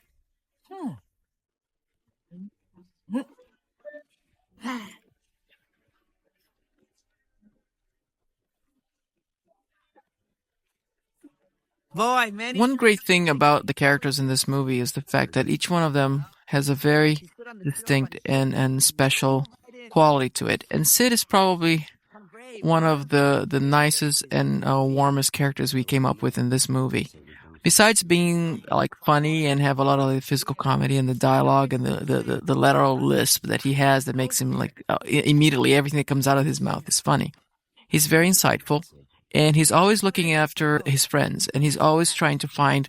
Boy, Manny. One great thing about the characters in this movie is the fact that each one of them has a very distinct and special quality to it. And Sid is probably one of the nicest and warmest characters we came up with in this movie. Besides being like funny and have a lot of the physical comedy and the dialogue and the lateral lisp that he has that makes him like immediately everything that comes out of his mouth is funny. He's very insightful. And he's always looking after his friends, and he's always trying to find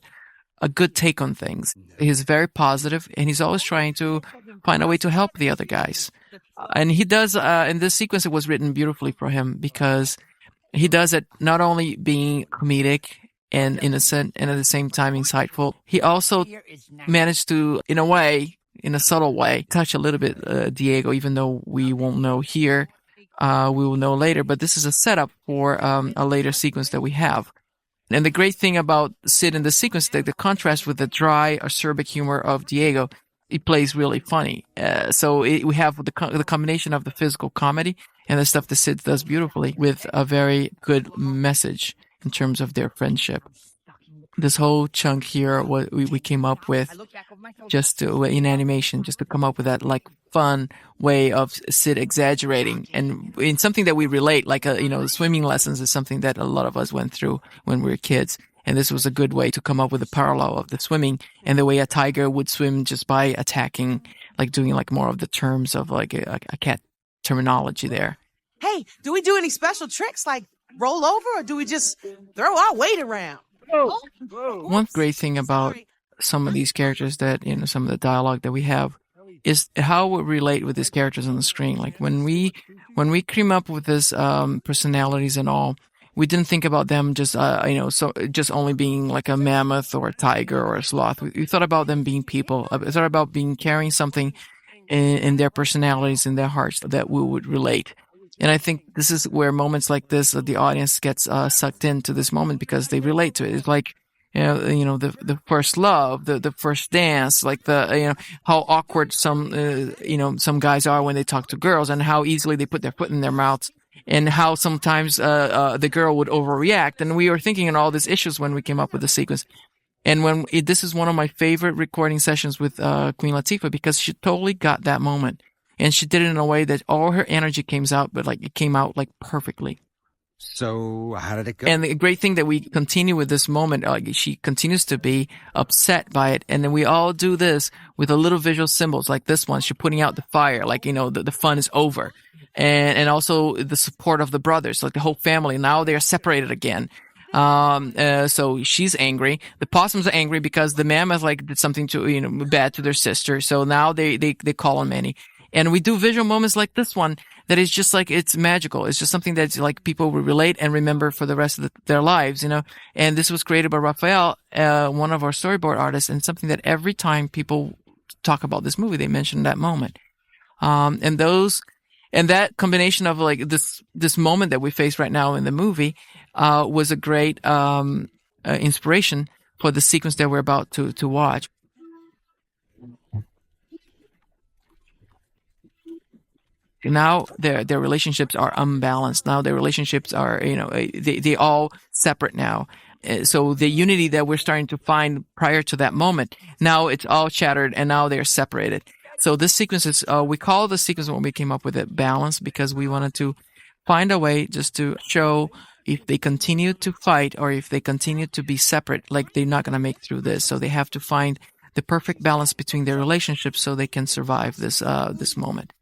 a good take on things. He's very positive, and he's always trying to find a way to help the other guys. And he does, in this sequence, it was written beautifully for him because he does it not only being comedic and innocent and at the same time insightful, he also managed to, in a way, in a subtle way, touch a little bit Diego, even though we won't know here. We will know later, but this is a setup for a later sequence that we have. And the great thing about Sid in the sequence, that the contrast with the dry, acerbic humor of Diego, it plays really funny. We have the combination of the physical comedy and the stuff that Sid does beautifully with a very good message in terms of their friendship. This whole chunk here, what we came up with just to, in animation, just to come up with that like fun way of Sid exaggerating, and in something that we relate, like swimming lessons is something that a lot of us went through when we were kids, and this was a good way to come up with a parallel of the swimming and the way a tiger would swim just by attacking, like doing like more of the terms of like a cat terminology there. Hey, do we do any special tricks like roll over, or do we just throw our weight around? One great thing about some of these characters that, some of the dialogue that we have is how we relate with these characters on the screen. Like when we came up with these personalities and all, we didn't think about them just just only being like a mammoth or a tiger or a sloth. We thought about them being people. We thought about carrying something in their personalities, in their hearts that we would relate. And I think this is where moments like this, the audience gets sucked into this moment because they relate to it. It's like, the first love, the first dance, like how awkward some guys are when they talk to girls, and how easily they put their foot in their mouths, and how sometimes the girl would overreact. And we were thinking on all these issues when we came up with the sequence. And this is one of my favorite recording sessions with Queen Latifah, because she totally got that moment. And she did it in a way that all her energy came out, but like it came out like perfectly. So how did it go? And the great thing that we continue with this moment, like she continues to be upset by it. And then we all do this with a little visual symbols like this one. She's putting out the fire, like, the fun is over. And also the support of the brothers, like the whole family. Now they're separated again. So she's angry. The possums are angry because the mammoth did something to, bad to their sister. So now they call on Manny. And we do visual moments like this one that is just like, it's magical. It's just something that's like people will relate and remember for the rest of their lives, And this was created by Rafael, one of our storyboard artists, and something that every time people talk about this movie, they mention that moment. And that combination of like this moment that we face right now in the movie, was a great, inspiration for the sequence that we're about to watch. Now their relationships are unbalanced. Now their relationships are, they all separate now. So the unity that we're starting to find prior to that moment, now it's all shattered and now they're separated. So this sequence is, we call the sequence when we came up with it balance, because we wanted to find a way just to show if they continue to fight or if they continue to be separate, like they're not going to make through this. So they have to find the perfect balance between their relationships so they can survive this moment.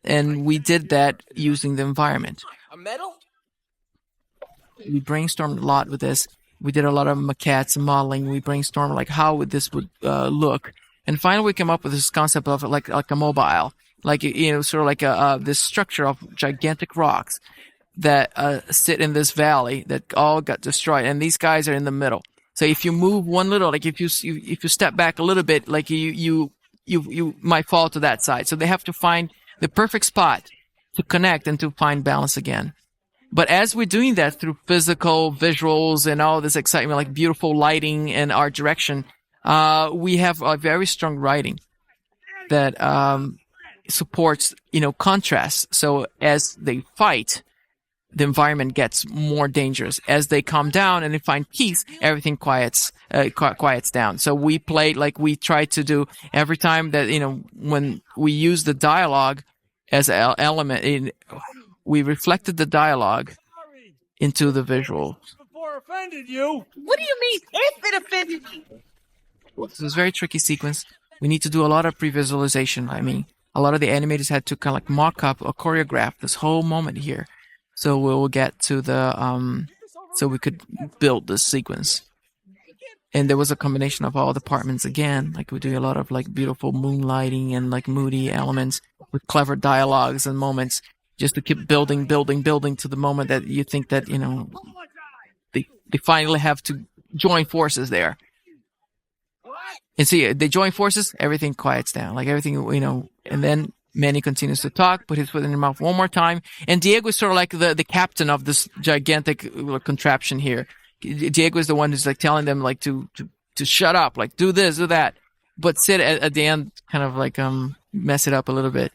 And we did that using the environment. A medal? We brainstormed a lot with this. We did a lot of maquettes and modeling. We brainstormed like how this would look. And finally we came up with this concept of like a mobile, like, sort of like this structure of gigantic rocks that sit in this valley that all got destroyed. And these guys are in the middle. So if you move one little, like if you step back a little bit, like you might fall to that side. So they have to find the perfect spot to connect and to find balance again. But as we're doing that through physical visuals and all this excitement, like beautiful lighting and art direction, we have a very strong writing that supports, contrast. So as they fight, the environment gets more dangerous. As they calm down and they find peace, everything quiets down. So we played, like we tried to do every time that, when we use the dialogue as an element, we reflected the dialogue into the visual. Before offended you. What do you mean, if it offended me? So it's a very tricky sequence. We need to do a lot of pre-visualization. I mean, a lot of the animators had to kind of like mock up or choreograph this whole moment here. So we'll get to so we could build this sequence. And there was a combination of all departments again. Like we do a lot of like beautiful moonlighting and like moody elements with clever dialogues and moments, just to keep building to the moment that you think that, they finally have to join forces there. And see, they join forces, everything quiets down. Like everything, and then Manny continues to talk, put his foot in his mouth one more time. And Diego is sort of like the captain of this gigantic contraption here. Diego is the one who's like telling them like to shut up, like do this, do that. But Sid at the end kind of like mess it up a little bit.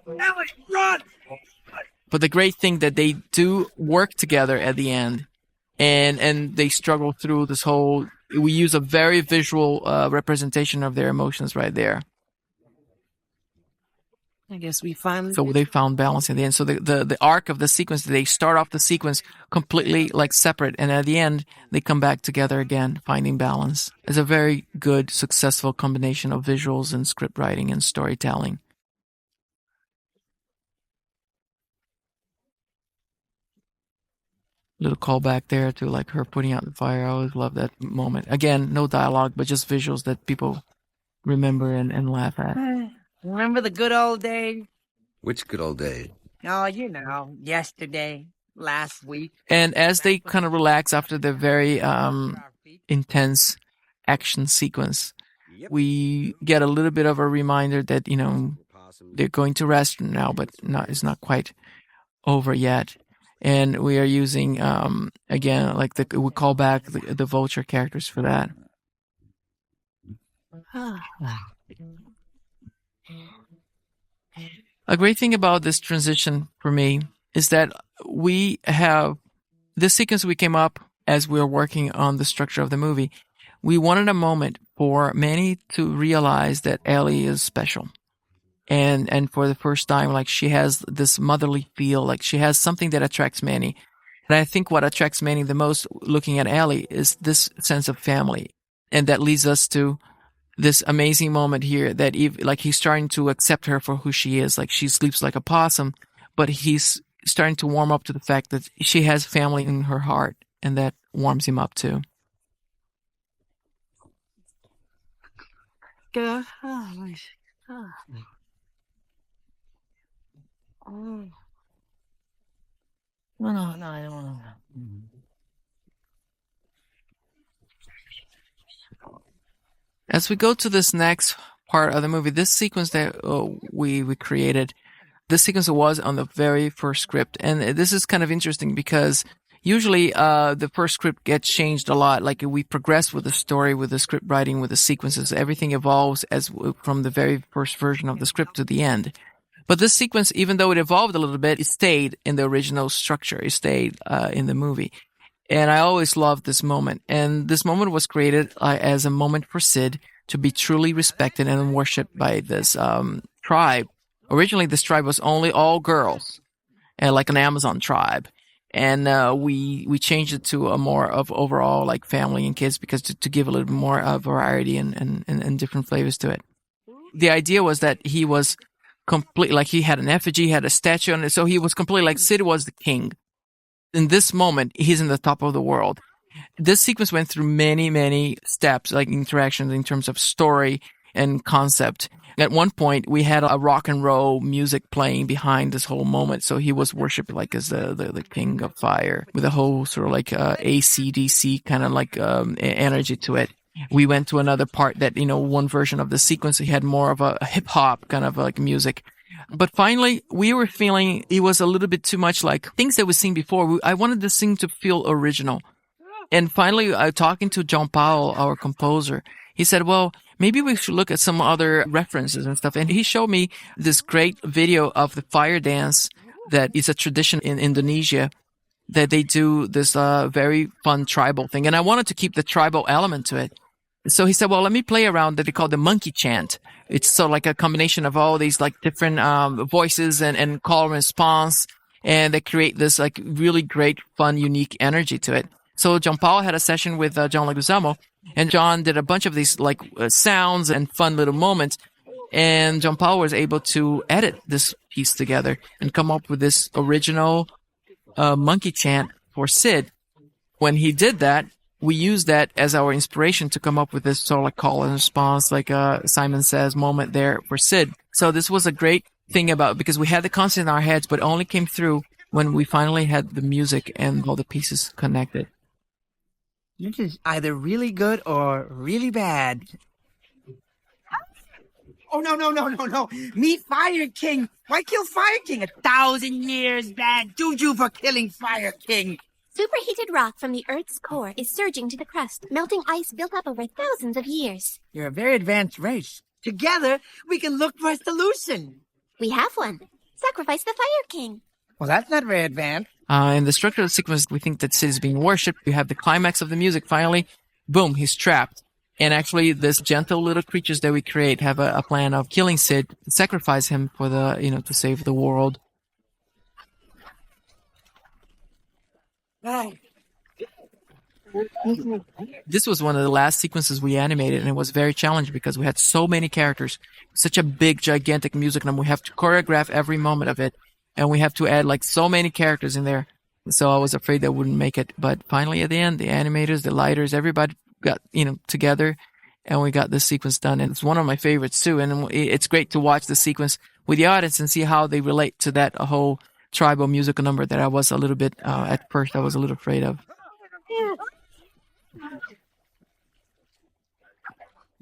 Ellie, run! But the great thing that they do work together at the end, and they struggle through this whole. We use a very visual representation of their emotions right there. I guess we finally. So they found balance in the end. So the arc of the sequence, they start off the sequence completely like separate, and at the end they come back together again, finding balance. It's a very good, successful combination of visuals and script writing and storytelling. Little callback there to like her putting out the fire. I always love that moment. Again, no dialogue, but just visuals that people remember and laugh at. Remember the good old days? Which good old days? Oh, yesterday, last week. And as they kind of relax after the very intense action sequence, we get a little bit of a reminder that, they're going to rest now, but it's not quite over yet. And we are using, again, like we call back the vulture characters for that. A great thing about this transition for me is that we have this sequence we came up as we were working on the structure of the movie. We wanted a moment for Manny to realize that Ellie is special. And for the first time, like she has this motherly feel, like she has something that attracts Manny. And I think what attracts Manny the most looking at Ellie is this sense of family. And that leads us to this amazing moment here that he's starting to accept her for who she is. Like she sleeps like a possum, but he's starting to warm up to the fact that she has family in her heart, and that warms him up too. Go. No, I don't want to. As we go to this next part of the movie, this sequence that we created, this sequence was on the very first script. And this is kind of interesting because usually the first script gets changed a lot. Like we progress with the story, with the script writing, with the sequences. Everything evolves from the very first version of the script to the end. But this sequence, even though it evolved a little bit, it stayed in the original structure. It stayed in the movie. And I always loved this moment. And this moment was created as a moment for Sid to be truly respected and worshipped by this tribe. Originally, this tribe was only all girls, and like an Amazon tribe. And we changed it to a more of overall like family and kids because to give a little more variety and different flavors to it. The idea was that he was complete, like he had an effigy, he had a statue on it, so he was completely like Sid was the king. In this moment, he's in the top of the world. This sequence went through many, many steps, like interactions in terms of story and concept. At one point, we had a rock and roll music playing behind this whole moment, so he was worshipped like as the king of fire, with a whole sort of like AC/DC kind of like energy to it. We went to another part that, one version of the sequence, he had more of a hip hop kind of like music. But finally, we were feeling it was a little bit too much like things that we've seen before. I wanted this thing to feel original. And finally, talking to John Powell, our composer, he said, well, maybe we should look at some other references and stuff. And he showed me this great video of the fire dance that is a tradition in Indonesia, that they do this very fun tribal thing. And I wanted to keep the tribal element to it. So he said, well, let me play around that they call the monkey chant. It's sort of like a combination of all these like different voices and call and response. And they create this like really great, fun, unique energy to it. So John Paul had a session with John Leguizamo, and John did a bunch of these like sounds and fun little moments. And John Paul was able to edit this piece together and come up with this original monkey chant for Sid. When he did that, we used that as our inspiration to come up with this sort of like call and response, like Simon Says moment there for Sid. So this was a great thing about, because we had the concept in our heads, but only came through when we finally had the music and all the pieces connected. This is either really good or really bad. Oh, no. Meet Fire King. Why kill Fire King? 1,000 years bad juju for killing Fire King. Superheated rock from the Earth's core is surging to the crust, melting ice built up over thousands of years. You're a very advanced race. Together, we can look for a solution. We have one. Sacrifice the Fire King. Well, that's not very advanced. In the structure of the sequence, we think that Sid is being worshipped. You have the climax of the music. Finally, boom, he's trapped. And actually, these gentle little creatures that we create have a plan of killing Sid, sacrifice him for to save the world. This was one of the last sequences we animated, and it was very challenging because we had so many characters, such a big, gigantic music number. We have to choreograph every moment of it, and we have to add like so many characters in there. So I was afraid that wouldn't make it. But finally, at the end, the animators, the lighters, everybody got together, and we got this sequence done. And it's one of my favorites too. And it's great to watch the sequence with the audience and see how they relate to that whole tribal musical number that I was a little bit at first I was a little afraid of.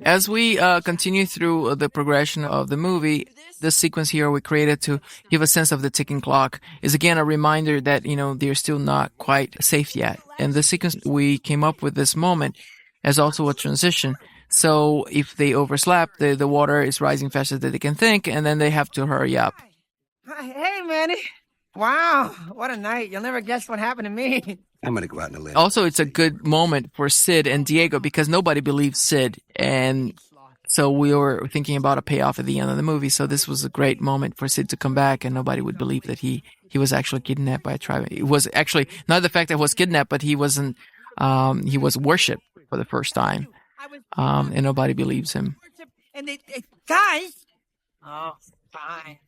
As we continue through the progression of the movie, this sequence here we created to give a sense of the ticking clock is again a reminder that they're still not quite safe yet. And the sequence we came up with this moment as also a transition. So if they overslap, the water is rising faster than they can think, and then they have to hurry up. Hey, Manny. Wow, what a night. You'll never guess what happened to me. I'm going to go out on a limb. Also, it's a good moment for Sid and Diego because nobody believes Sid. And so we were thinking about a payoff at the end of the movie. So this was a great moment for Sid to come back, and nobody would believe that he was actually kidnapped by a tribe. It was actually not the fact that he was kidnapped, but he wasn't, he was worshipped for the first time. And nobody believes him. And guys. Oh, fine.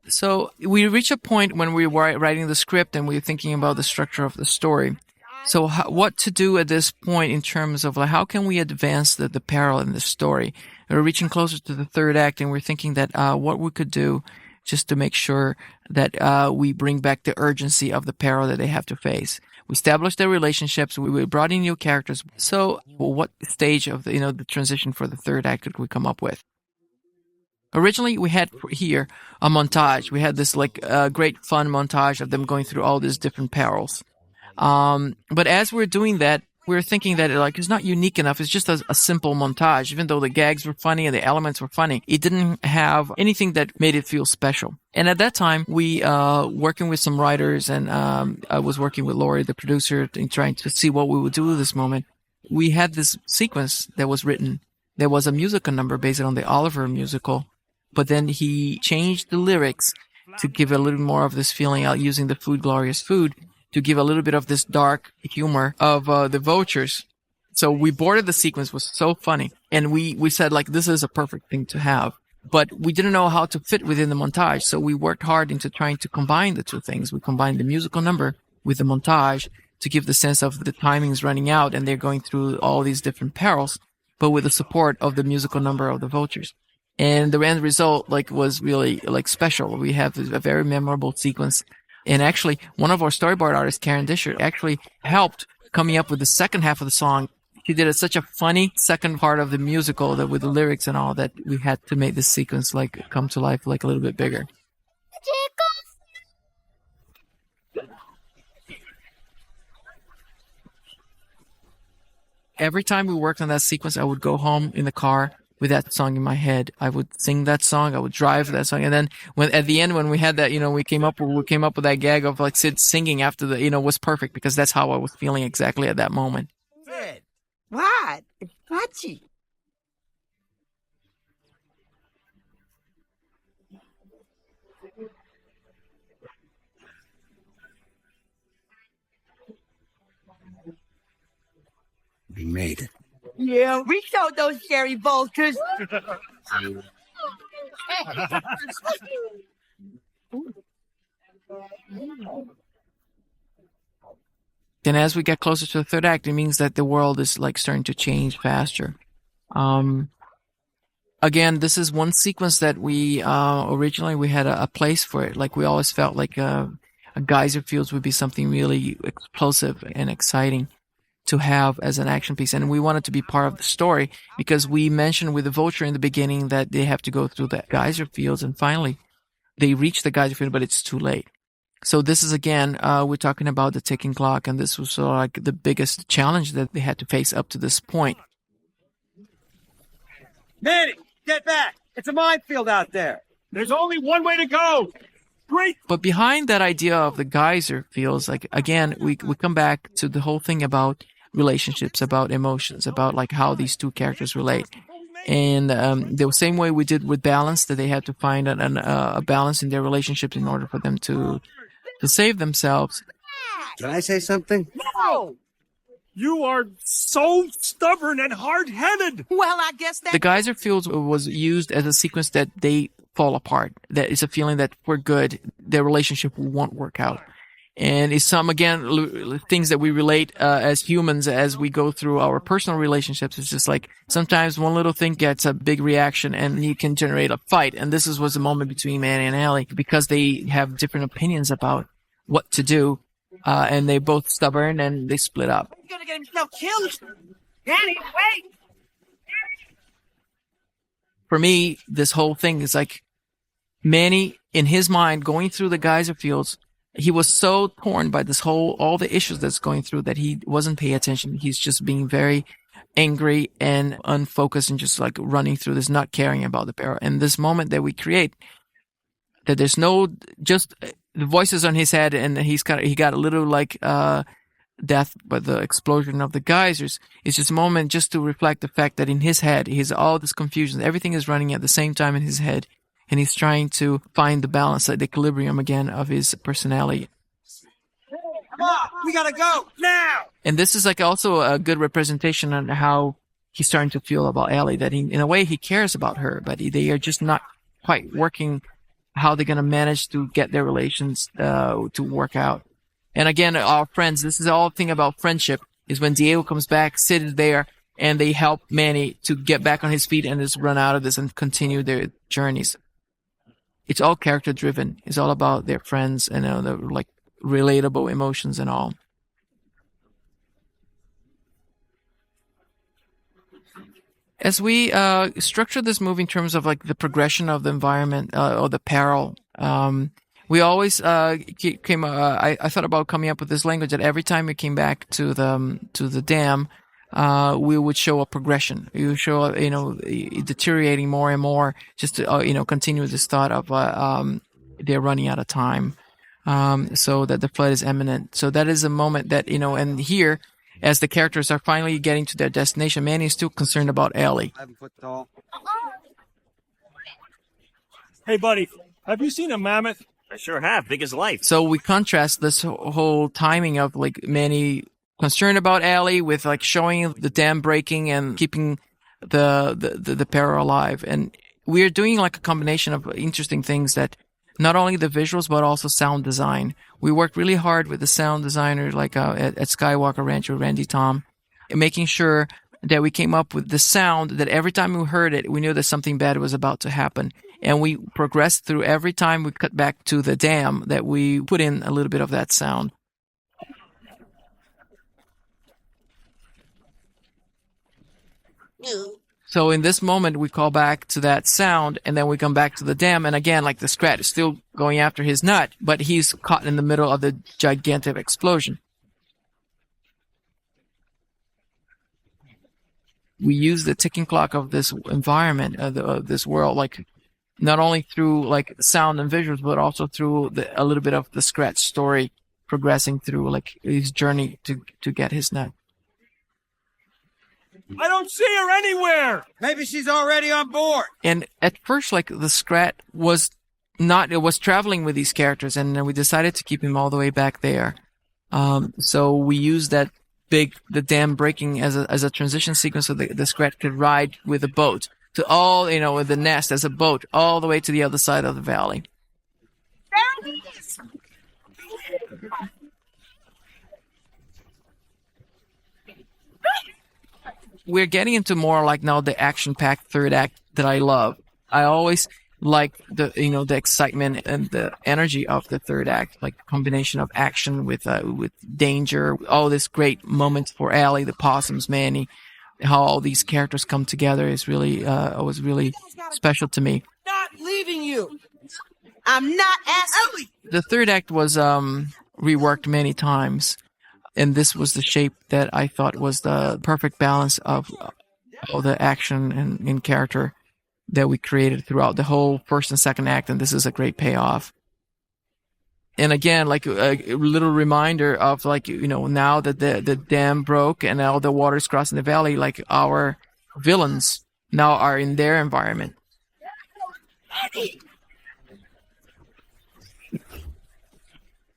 So we reached a point when we were writing the script and we were thinking about the structure of the story. So what to do at this point in terms of how can we advance the peril in the story? We're reaching closer to the third act, and we're thinking that what we could do just to make sure that we bring back the urgency of the peril that they have to face. We established their relationships. We brought in new characters. So what stage of the transition for the third act could we come up with? Originally, we had here a montage. We had this great fun montage of them going through all these different perils. But as we're doing that, we were thinking that it's not unique enough. It's just a simple montage. Even though the gags were funny and the elements were funny, it didn't have anything that made it feel special. And at that time, we working with some writers, and I was working with Laurie, the producer, in trying to see what we would do with this moment. We had this sequence that was written. There was a musical number based on the Oliver musical, but then he changed the lyrics to give a little more of this feeling out using the food, glorious food, to give a little bit of this dark humor of the vultures. So we boarded the sequence, was so funny. And we said, this is a perfect thing to have. But we didn't know how to fit within the montage. So we worked hard into trying to combine the two things. We combined the musical number with the montage to give the sense of the timing's running out and they're going through all these different perils, but with the support of the musical number of the vultures. And the end result, was really, special. We have a very memorable sequence. And actually, one of our storyboard artists, Karen Disher, actually helped coming up with the second half of the song. She did such a funny second part of the musical that with the lyrics and all that we had to make this sequence come to life a little bit bigger. Every time we worked on that sequence, I would go home in the car with that song in my head. I would sing that song. I would drive that song. And then at the end, when we had that, we came up with that gag of Sid singing after was perfect because that's how I was feeling exactly at that moment. Sid. What? It's touchy. We made it. Yeah, we showed those scary vultures. And as we get closer to the third act, it means that the world is starting to change faster. Again, this is one sequence that we originally we had a place for it. We always felt a geyser fields would be something really explosive and exciting to have as an action piece. And we wanted to be part of the story because we mentioned with the vulture in the beginning that they have to go through the geyser fields, and finally they reach the geyser field, but it's too late. So this is, again, we're talking about the ticking clock, and this was the biggest challenge that they had to face up to this point. Manny, get back! It's a minefield out there. There's only one way to go. Great. But behind that idea of the geyser fields, again, we come back to the whole thing about relationships, about emotions, about how these two characters relate. And the same way we did with balance, that they had to find a balance in their relationships in order for them to save themselves. Can I say something? No! You are so stubborn and hard-headed! Well, I guess that... The geyser fields was used as a sequence that they fall apart. That is a feeling that we're good, their relationship won't work out. And it's some, again, things that we relate as humans as we go through our personal relationships. It's just sometimes one little thing gets a big reaction and you can generate a fight. And this was the moment between Manny and Ellie because they have different opinions about what to do. And they both stubborn and they split up. He's gonna get himself killed. Danny, wait! For me, this whole thing is Manny, in his mind, going through the geyser fields, he was so torn by all the issues that's going through that he wasn't paying attention. He's just being very angry and unfocused and just running through this, not caring about the peril. And this moment that we create, that there's just the voices on his head, and he got a little death by the explosion of the geysers. It's just a moment just to reflect the fact that in his head, he's all this confusion. Everything is running at the same time in his head. And he's trying to find the balance, the equilibrium again of his personality. Come on, we gotta go now! And this is also a good representation on how he's starting to feel about Ellie, that in a way he cares about her, but they are just not quite working how they're going to manage to get their relations to work out. And again, our friends, this is all thing about friendship, is when Diego comes back, Sid is there, and they help Manny to get back on his feet and just run out of this and continue their journeys. It's all character driven. It's all about their friends and the relatable emotions and all. As we structure this movie in terms of the progression of the environment or the peril, We always I thought about coming up with this language that every time we came back to the dam, we would show a progression. We would show, it deteriorating more and more, just to, continue this thought of they're running out of time, so that the flood is imminent. So that is a moment that, and here, as the characters are finally getting to their destination, Manny is still concerned about Ellie. 11 foot tall. Hey, buddy, have you seen a mammoth? I sure have. Big as life. So we contrast this whole timing of like Manny concerned about Ellie with like showing the dam breaking and keeping the peril alive. And we're doing like a combination of interesting things that not only the visuals, but also sound design. We worked really hard with the sound designer, like at Skywalker Ranch with Randy Tom, making sure that we came up with the sound that every time we heard it, we knew that something bad was about to happen. And we progressed through every time we cut back to the dam that we put in a little bit of that sound. So in this moment, we call back to that sound, and then we come back to the dam, and again, like the Scrat is still going after his nut, but he's caught in the middle of the gigantic explosion. We use the ticking clock of this environment, of this world, like not only through like sound and visuals, but also through a little bit of the Scrat story progressing through like his journey to get his nut. I don't see her anywhere. Maybe she's already on board. And at first, like the Scrat was traveling with these characters, and then we decided to keep him all the way back there. So we used the dam breaking as a transition sequence, so the Scrat could ride with the boat to all, with the nest as a boat all the way to the other side of the valley. We're getting into more like now the action-packed third act that I love. I always like the excitement and the energy of the third act, like a combination of action with danger, all this great moments for Ellie, the possums, Manny, how all these characters come together is really was really special to me. Not leaving you. I'm not asking. The third act was reworked many times. And this was the shape that I thought was the perfect balance of all the action and character that we created throughout the whole first and second act, and this is a great payoff. And again, like a little reminder of like, now that the dam broke and all the water's crossing the valley, like our villains now are in their environment.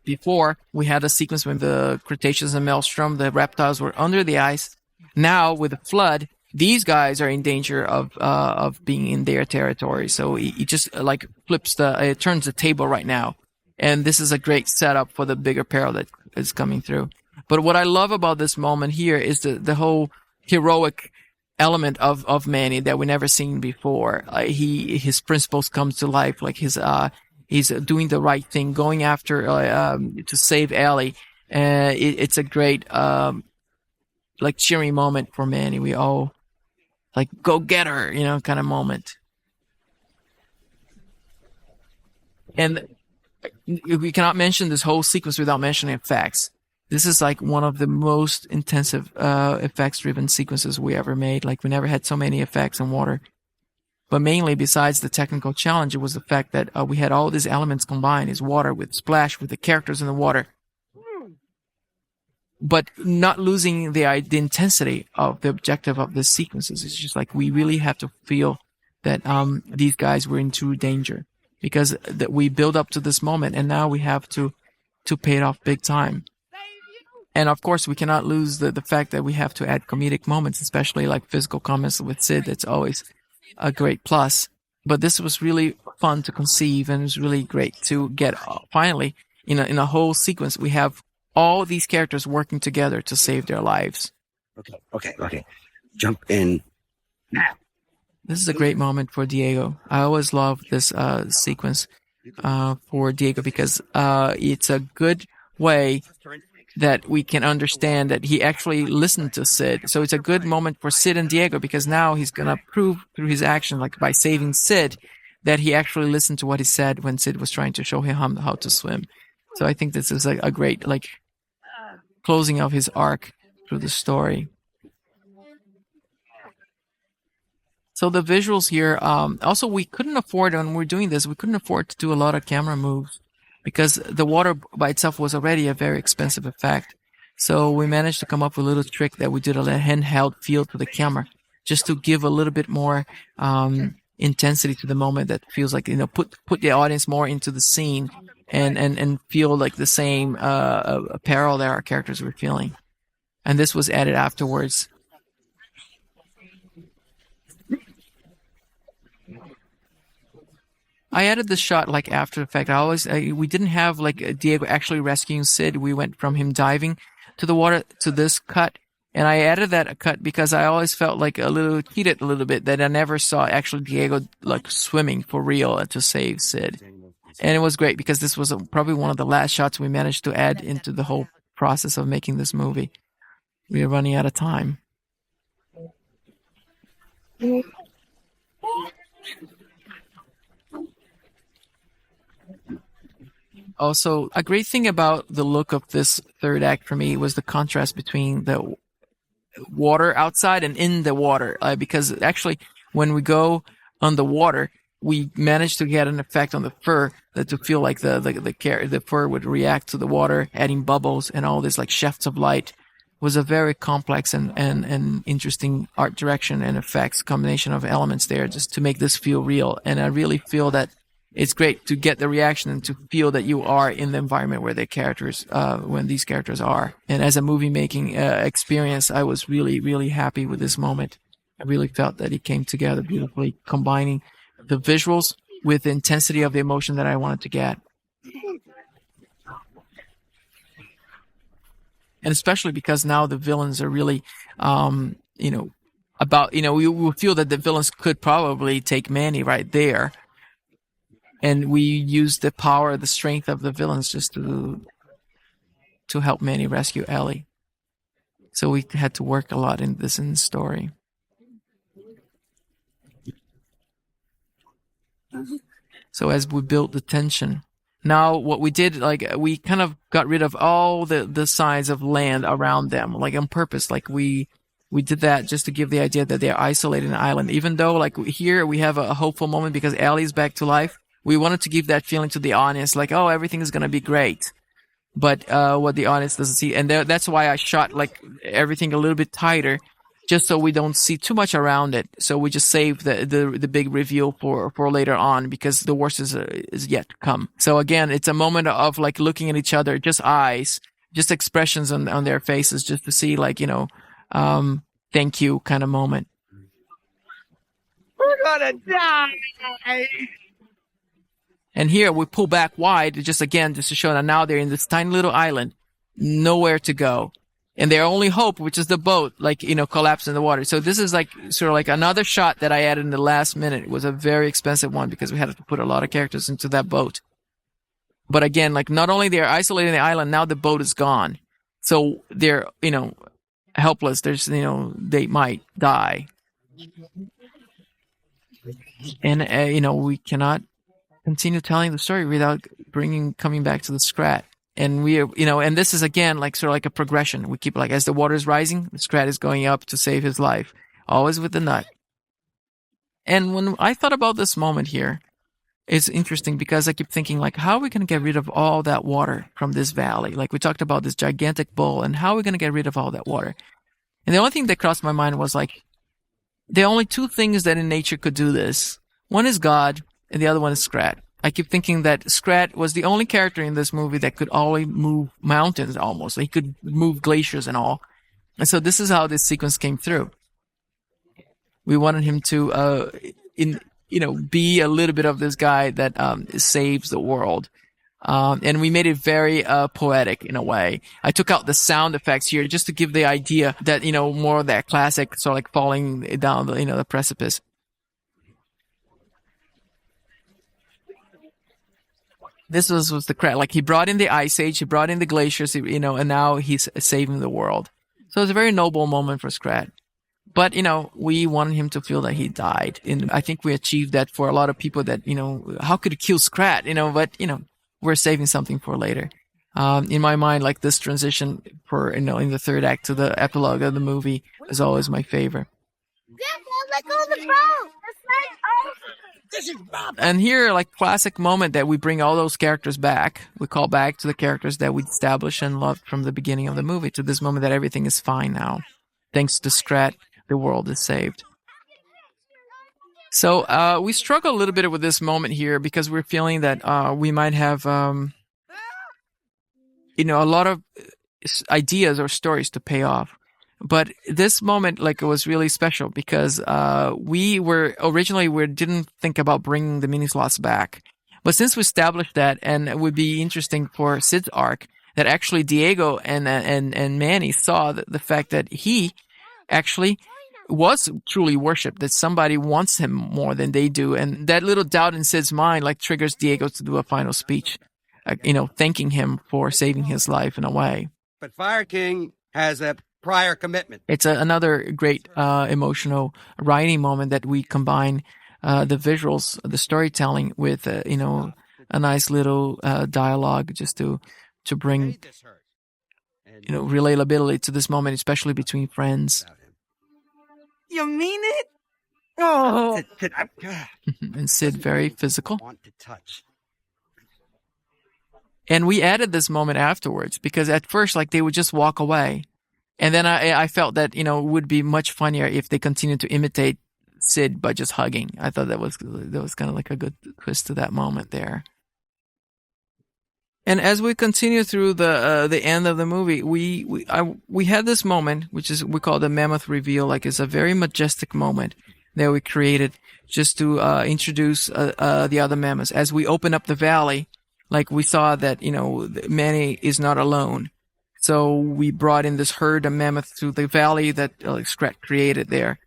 Before, we had a sequence when the Cretaceous and Maelstrom, the reptiles were under the ice. Now, with the flood, these guys are in danger of being in their territory. So it just like it turns the table right now. And this is a great setup for the bigger peril that is coming through. But what I love about this moment here is the whole heroic element of Manny that we never seen before. His principles come to life, like he's doing the right thing, going after to save Ellie. It's a great like cheering moment for Manny. We all like go get her, kind of moment. And we cannot mention this whole sequence without mentioning effects. This is like one of the most intensive effects-driven sequences we ever made. Like we never had so many effects in water. But mainly, besides the technical challenge, it was the fact that we had all these elements combined, is water with splash, with the characters in the water. But not losing the intensity of the objective of the sequences. It's just like we really have to feel that these guys were in true danger. Because that we build up to this moment, and now we have to pay it off big time. And of course, we cannot lose the fact that we have to add comedic moments, especially like physical comments with Sid. That's always a great plus. But this was really fun to conceive, and it was really great to get finally in a whole sequence. We have all these characters working together to save their lives. Okay. Jump in now. This is a great moment for Diego. I always love this sequence for Diego because it's a good way that we can understand that he actually listened to Sid. So it's a good moment for Sid and Diego because now he's going to prove through his action, like by saving Sid, that he actually listened to what he said when Sid was trying to show him how to swim. So I think this is a great like closing of his arc through the story. So the visuals here, also we couldn't afford, when we were doing this, we couldn't afford to do a lot of camera moves because the water by itself was already a very expensive effect. So we managed to come up with a little trick that we did a handheld feel to the camera just to give a little bit more intensity to the moment that feels like, put the audience more into the scene and feel like the same peril that our characters were feeling. And this was added afterwards. I added the shot like after the fact. We didn't have like Diego actually rescuing Sid. We went from him diving to the water to this cut. And I added that cut because I always felt like a little cheated a little bit that I never saw actually Diego like swimming for real to save Sid. And it was great because this was probably one of the last shots we managed to add into the whole process of making this movie. We are running out of time. Also, a great thing about the look of this third act for me was the contrast between the water outside and in the water. Because actually, when we go on the water, we managed to get an effect on the fur to feel like the fur would react to the water, adding bubbles and all this like shafts of light. Was a very complex and interesting art direction and effects combination of elements there just to make this feel real. And I really feel that it's great to get the reaction and to feel that you are in the environment where the characters, when these characters are. And as a movie making experience, I was really, really happy with this moment. I really felt that it came together beautifully, combining the visuals with the intensity of the emotion that I wanted to get. And especially because now the villains are really, we will feel that the villains could probably take Manny right there. And we used the power, the strength of the villains just to help Manny rescue Ellie. So we had to work a lot in the story. So as we built the tension, now what we did, we kind of got rid of all the sides of land around them, like on purpose. Like we did that just to give the idea that they're isolated in an island. Even though like here we have a hopeful moment because Ellie's back to life. We wanted to give that feeling to the audience, like, oh, everything is going to be great. But what the audience doesn't see. And that's why I shot like everything a little bit tighter, just so we don't see too much around it. So we just save the big reveal for later on because the worst is yet to come. So again, it's a moment of like looking at each other, just eyes, just expressions on their faces, just to see like, thank you kind of moment. We're gonna die! And here we pull back wide just to show that now they're in this tiny little island, nowhere to go. And their only hope, which is the boat, collapsed in the water. So this is like sort of like another shot that I added in the last minute. It was a very expensive one because we had to put a lot of characters into that boat. But again, like not only they're isolated in the island, now the boat is gone. So they're, helpless. There's, they might die. And, we cannot continue telling the story without coming back to the Scrat. And we are, and this is again, like sort of like a progression. We keep like, as the water is rising, the Scrat is going up to save his life, always with the nut. And when I thought about this moment here, it's interesting because I keep thinking like, how are we going to get rid of all that water from this valley? Like we talked about this gigantic bowl and how are we going to get rid of all that water? And the only thing that crossed my mind was like, there are only two things that in nature could do this. One is God and the other one is Scrat. I keep thinking that Scrat was the only character in this movie that could only move mountains almost. He could move glaciers and all. And so this is how this sequence came through. We wanted him to, be a little bit of this guy that saves the world. And we made it very poetic in a way. I took out the sound effects here just to give the idea that, more of that classic sort of like falling down the precipice. This was the crack. Like he brought in the ice age, he brought in the glaciers, and now he's saving the world. So it's a very noble moment for Scrat. But, we wanted him to feel that he died. And I think we achieved that for a lot of people that, how could he kill Scrat? But, we're saving something for later. In my mind, like this transition for, in the third act to the epilogue of the movie is always my favorite. Let go of the boat! And here, like classic moment that we bring all those characters back. We call back to the characters that we established and loved from the beginning of the movie to this moment that everything is fine now. Thanks to Scrat, the world is saved. So we struggle a little bit with this moment here because we're feeling that we might have, a lot of ideas or stories to pay off. But this moment, it was really special because we didn't think about bringing the mini sloths back. But since we established that, and it would be interesting for Sid's arc, that actually Diego and Manny saw the fact that he actually was truly worshipped, that somebody wants him more than they do. And that little doubt in Sid's mind triggers Diego to do a final speech, thanking him for saving his life in a way. But Fire King has a prior commitment. It's another great emotional writing moment that we combine the visuals, the storytelling with, a nice little dialogue just to bring, relatability to this moment, especially between friends. You mean it? Oh. And Sid, very physical. Want to touch. And we added this moment afterwards because at first, they would just walk away. And then I felt that, it would be much funnier if they continued to imitate Sid by just hugging. I thought that was kind of a good twist to that moment there. And as we continue through the end of the movie, we had this moment, which is we call the mammoth reveal. It's a very majestic moment that we created just to introduce the other mammoths. As we open up the valley, we saw that Manny is not alone. So we brought in this herd of mammoths through the valley that Scrat created there.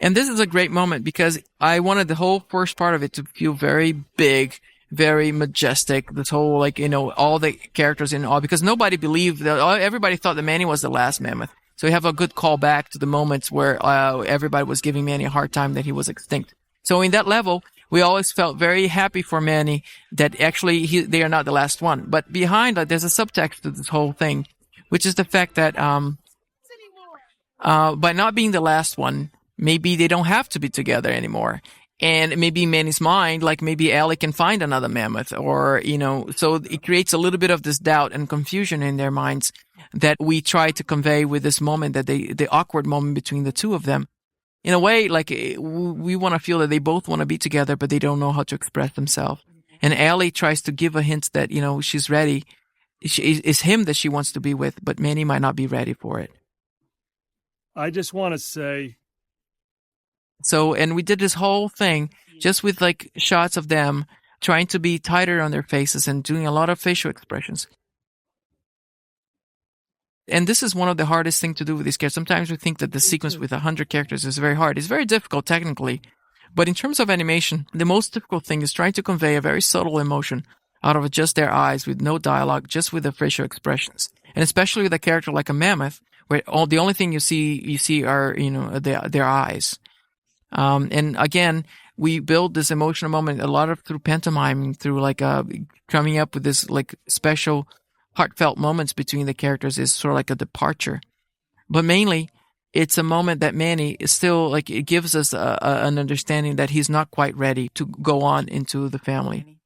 And this is a great moment because I wanted the whole first part of it to feel very big, very majestic. This whole, all the characters in awe, because nobody believed that, everybody thought that Manny was the last mammoth. So we have a good callback to the moments where everybody was giving Manny a hard time that he was extinct. So in that level, we always felt very happy for Manny that actually they are not the last one. But behind that, there's a subtext to this whole thing, which is the fact that by not being the last one, maybe they don't have to be together anymore. And maybe in Manny's mind, maybe Ellie can find another mammoth or, so it creates a little bit of this doubt and confusion in their minds that we try to convey with this moment, that the awkward moment between the two of them. In a way, we want to feel that they both want to be together, but they don't know how to express themselves. And Ellie tries to give a hint that, she's ready. It's him that she wants to be with, but Manny might not be ready for it. I just want to say... So, and we did this whole thing just with shots of them trying to be tighter on their faces and doing a lot of facial expressions. And this is one of the hardest things to do with these characters. Sometimes we think that the sequence with 100 characters is very hard. It's very difficult technically. But in terms of animation, the most difficult thing is trying to convey a very subtle emotion out of just their eyes with no dialogue, just with the facial expressions. And especially with a character like a mammoth, where the only thing you see are, their eyes. And again, we build this emotional moment a lot of through pantomime, through coming up with this special heartfelt moments between the characters is sort of a departure. But mainly, it's a moment that Manny is still it gives us an understanding that he's not quite ready to go on into the family.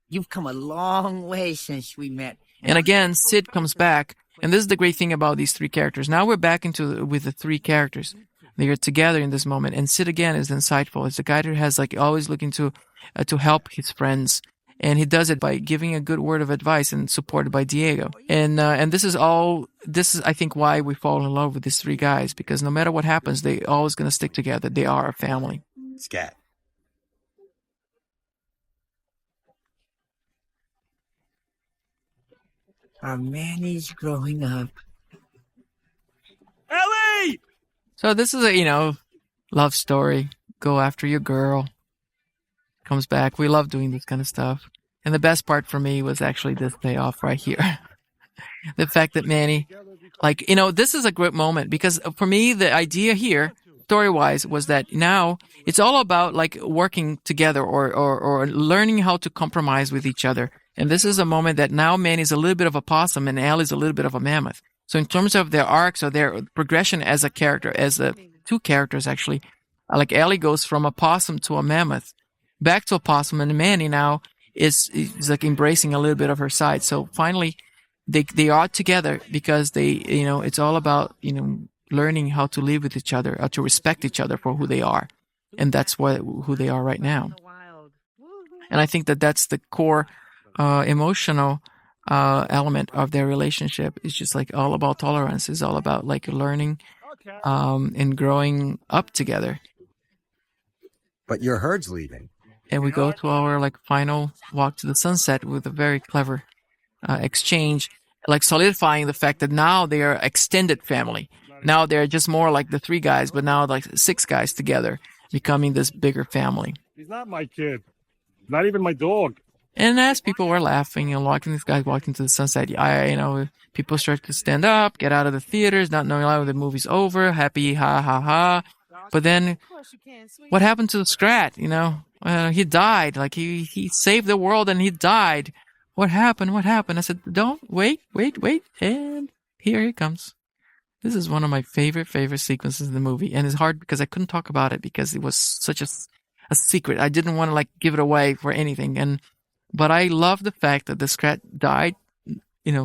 You've come a long way since we met. And again, Sid comes back, and this is the great thing about these three characters. Now we're back with the three characters. They are together in this moment, and Sid again is insightful. It's a guy who has always looking to help his friends, and he does it by giving a good word of advice and supported by Diego. And this is I think why we fall in love with these three guys, because no matter what happens, they always gonna stick together. They are a family. Scat. Our Manny's growing up. Ellie! So this is a, love story. Go after your girl. Comes back. We love doing this kind of stuff. And the best part for me was actually this payoff right here. The fact that Manny, like, this is a great moment because for me, the idea here, story-wise, was that now it's all about like working together or learning how to compromise with each other. And this is a moment that now Manny's a little bit of a possum and Ellie's a little bit of a mammoth. So in terms of their arcs or their progression as a character, as two characters actually, like Ellie goes from a possum to a mammoth, back to a possum, and Manny now is like embracing a little bit of her side. So finally, they are together because they, it's all about, learning how to live with each other, how to respect each other for who they are. And that's who they are right now. And I think that that's the core emotional element of their relationship. It's just like all about tolerance. It's all about like learning and growing up together. But your herd's leaving. And we go to our like final walk to the sunset with a very clever exchange, like solidifying the fact that now they are extended family. Now they're just more like the 3 guys, but now like 6 guys together, becoming this bigger family. He's not my kid. Not even my dog. And as people were laughing and these guys walked into the sunset, people start to stand up, get out of the theaters, not knowing the movie's over, happy, ha, ha, ha. But then what happened to the Scrat, he died. Like he saved the world and he died. What happened? I said, don't, wait. And here he comes. This is one of my favorite sequences in the movie. And it's hard because I couldn't talk about it because it was such a secret. I didn't want to like give it away for anything. But I love the fact that the Scrat died,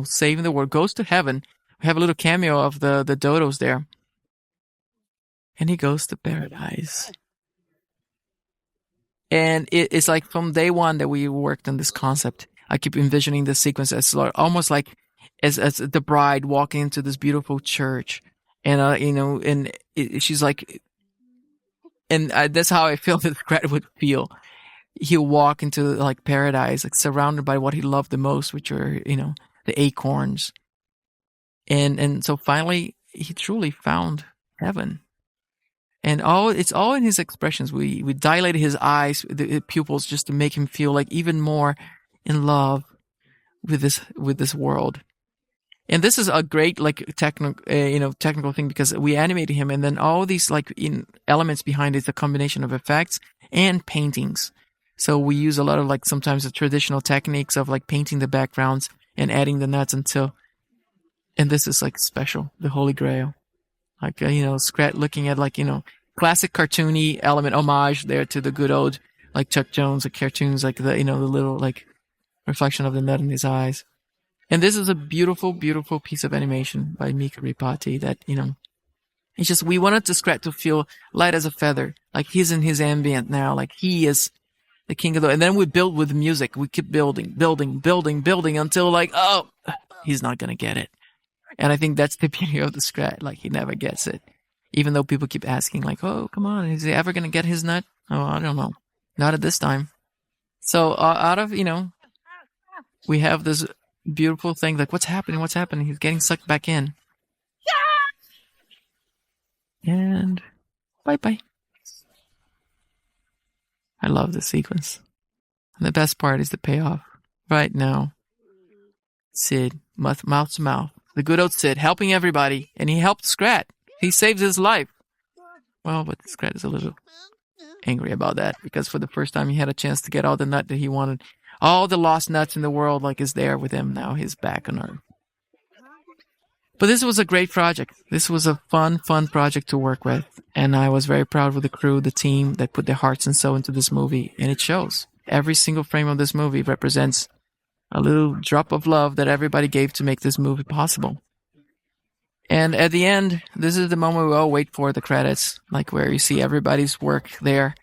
saving the world, goes to heaven. We have a little cameo of the dodos there. And he goes to paradise. And it's like from day one that we worked on this concept. I keep envisioning this sequence as almost like as the bride walking into this beautiful church. And, she's like, and that's how I feel that Scrat would feel. He'll walk into like paradise, like surrounded by what he loved the most, which are, the acorns. And so finally he truly found heaven. And it's all in his expressions. We dilated his eyes, the pupils, just to make him feel like even more in love with this world. And this is a great like technical thing because we animated him, and then all these like elements behind it, the combination of effects and paintings. So we use a lot of like sometimes the traditional techniques of like painting the backgrounds and adding the nuts and this is like special, the Holy Grail. Like, Scrat looking at like, classic cartoony element, homage there to the good old, like Chuck Jones, the cartoons, like the little like reflection of the nut in his eyes. And this is a beautiful, beautiful piece of animation by Mika Ripati that, it's just, we wanted the Scrat to feel light as a feather. Like he's in his ambient now, like he is the king of and then we build with music. We keep building until like, oh, he's not going to get it. And I think that's the beauty of the Scrat. Like he never gets it. Even though people keep asking like, oh, come on, is he ever going to get his nut? Oh, I don't know. Not at this time. So out of, we have this beautiful thing. Like, what's happening? He's getting sucked back in. And bye-bye. I love this sequence. And the best part is the payoff. Right now, Sid, mouth to mouth. The good old Sid helping everybody. And he helped Scrat. He saved his life. Well, but Scrat is a little angry about that. Because for the first time, he had a chance to get all the nut that he wanted. All the lost nuts in the world, like, is there with him now. He's back on Earth. But this was a great project. This was a fun project to work with. And I was very proud of the crew, the team that put their hearts and soul into this movie. And it shows. Every single frame of this movie represents a little drop of love that everybody gave to make this movie possible. And at the end, this is the moment we all wait for, the credits, like where you see everybody's work there.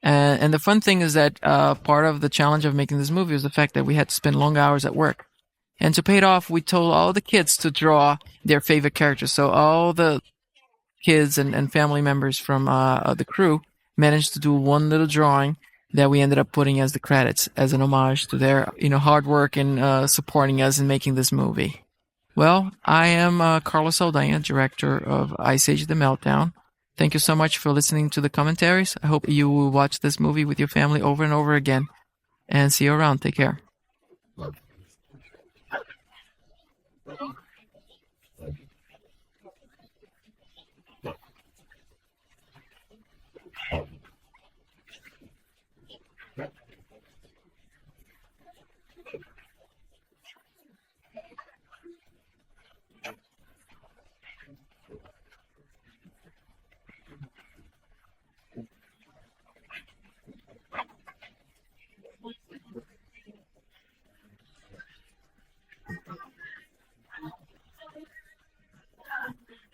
And the fun thing is that part of the challenge of making this movie was the fact that we had to spend long hours at work. And to pay it off, we told all the kids to draw their favorite characters. So all the kids and family members from the crew managed to do one little drawing that we ended up putting as the credits, as an homage to their, hard work and supporting us in making this movie. Well, I am Carlos Saldanha, director of Ice Age: The Meltdown. Thank you so much for listening to the commentaries. I hope you will watch this movie with your family over and over again. And see you around. Take care.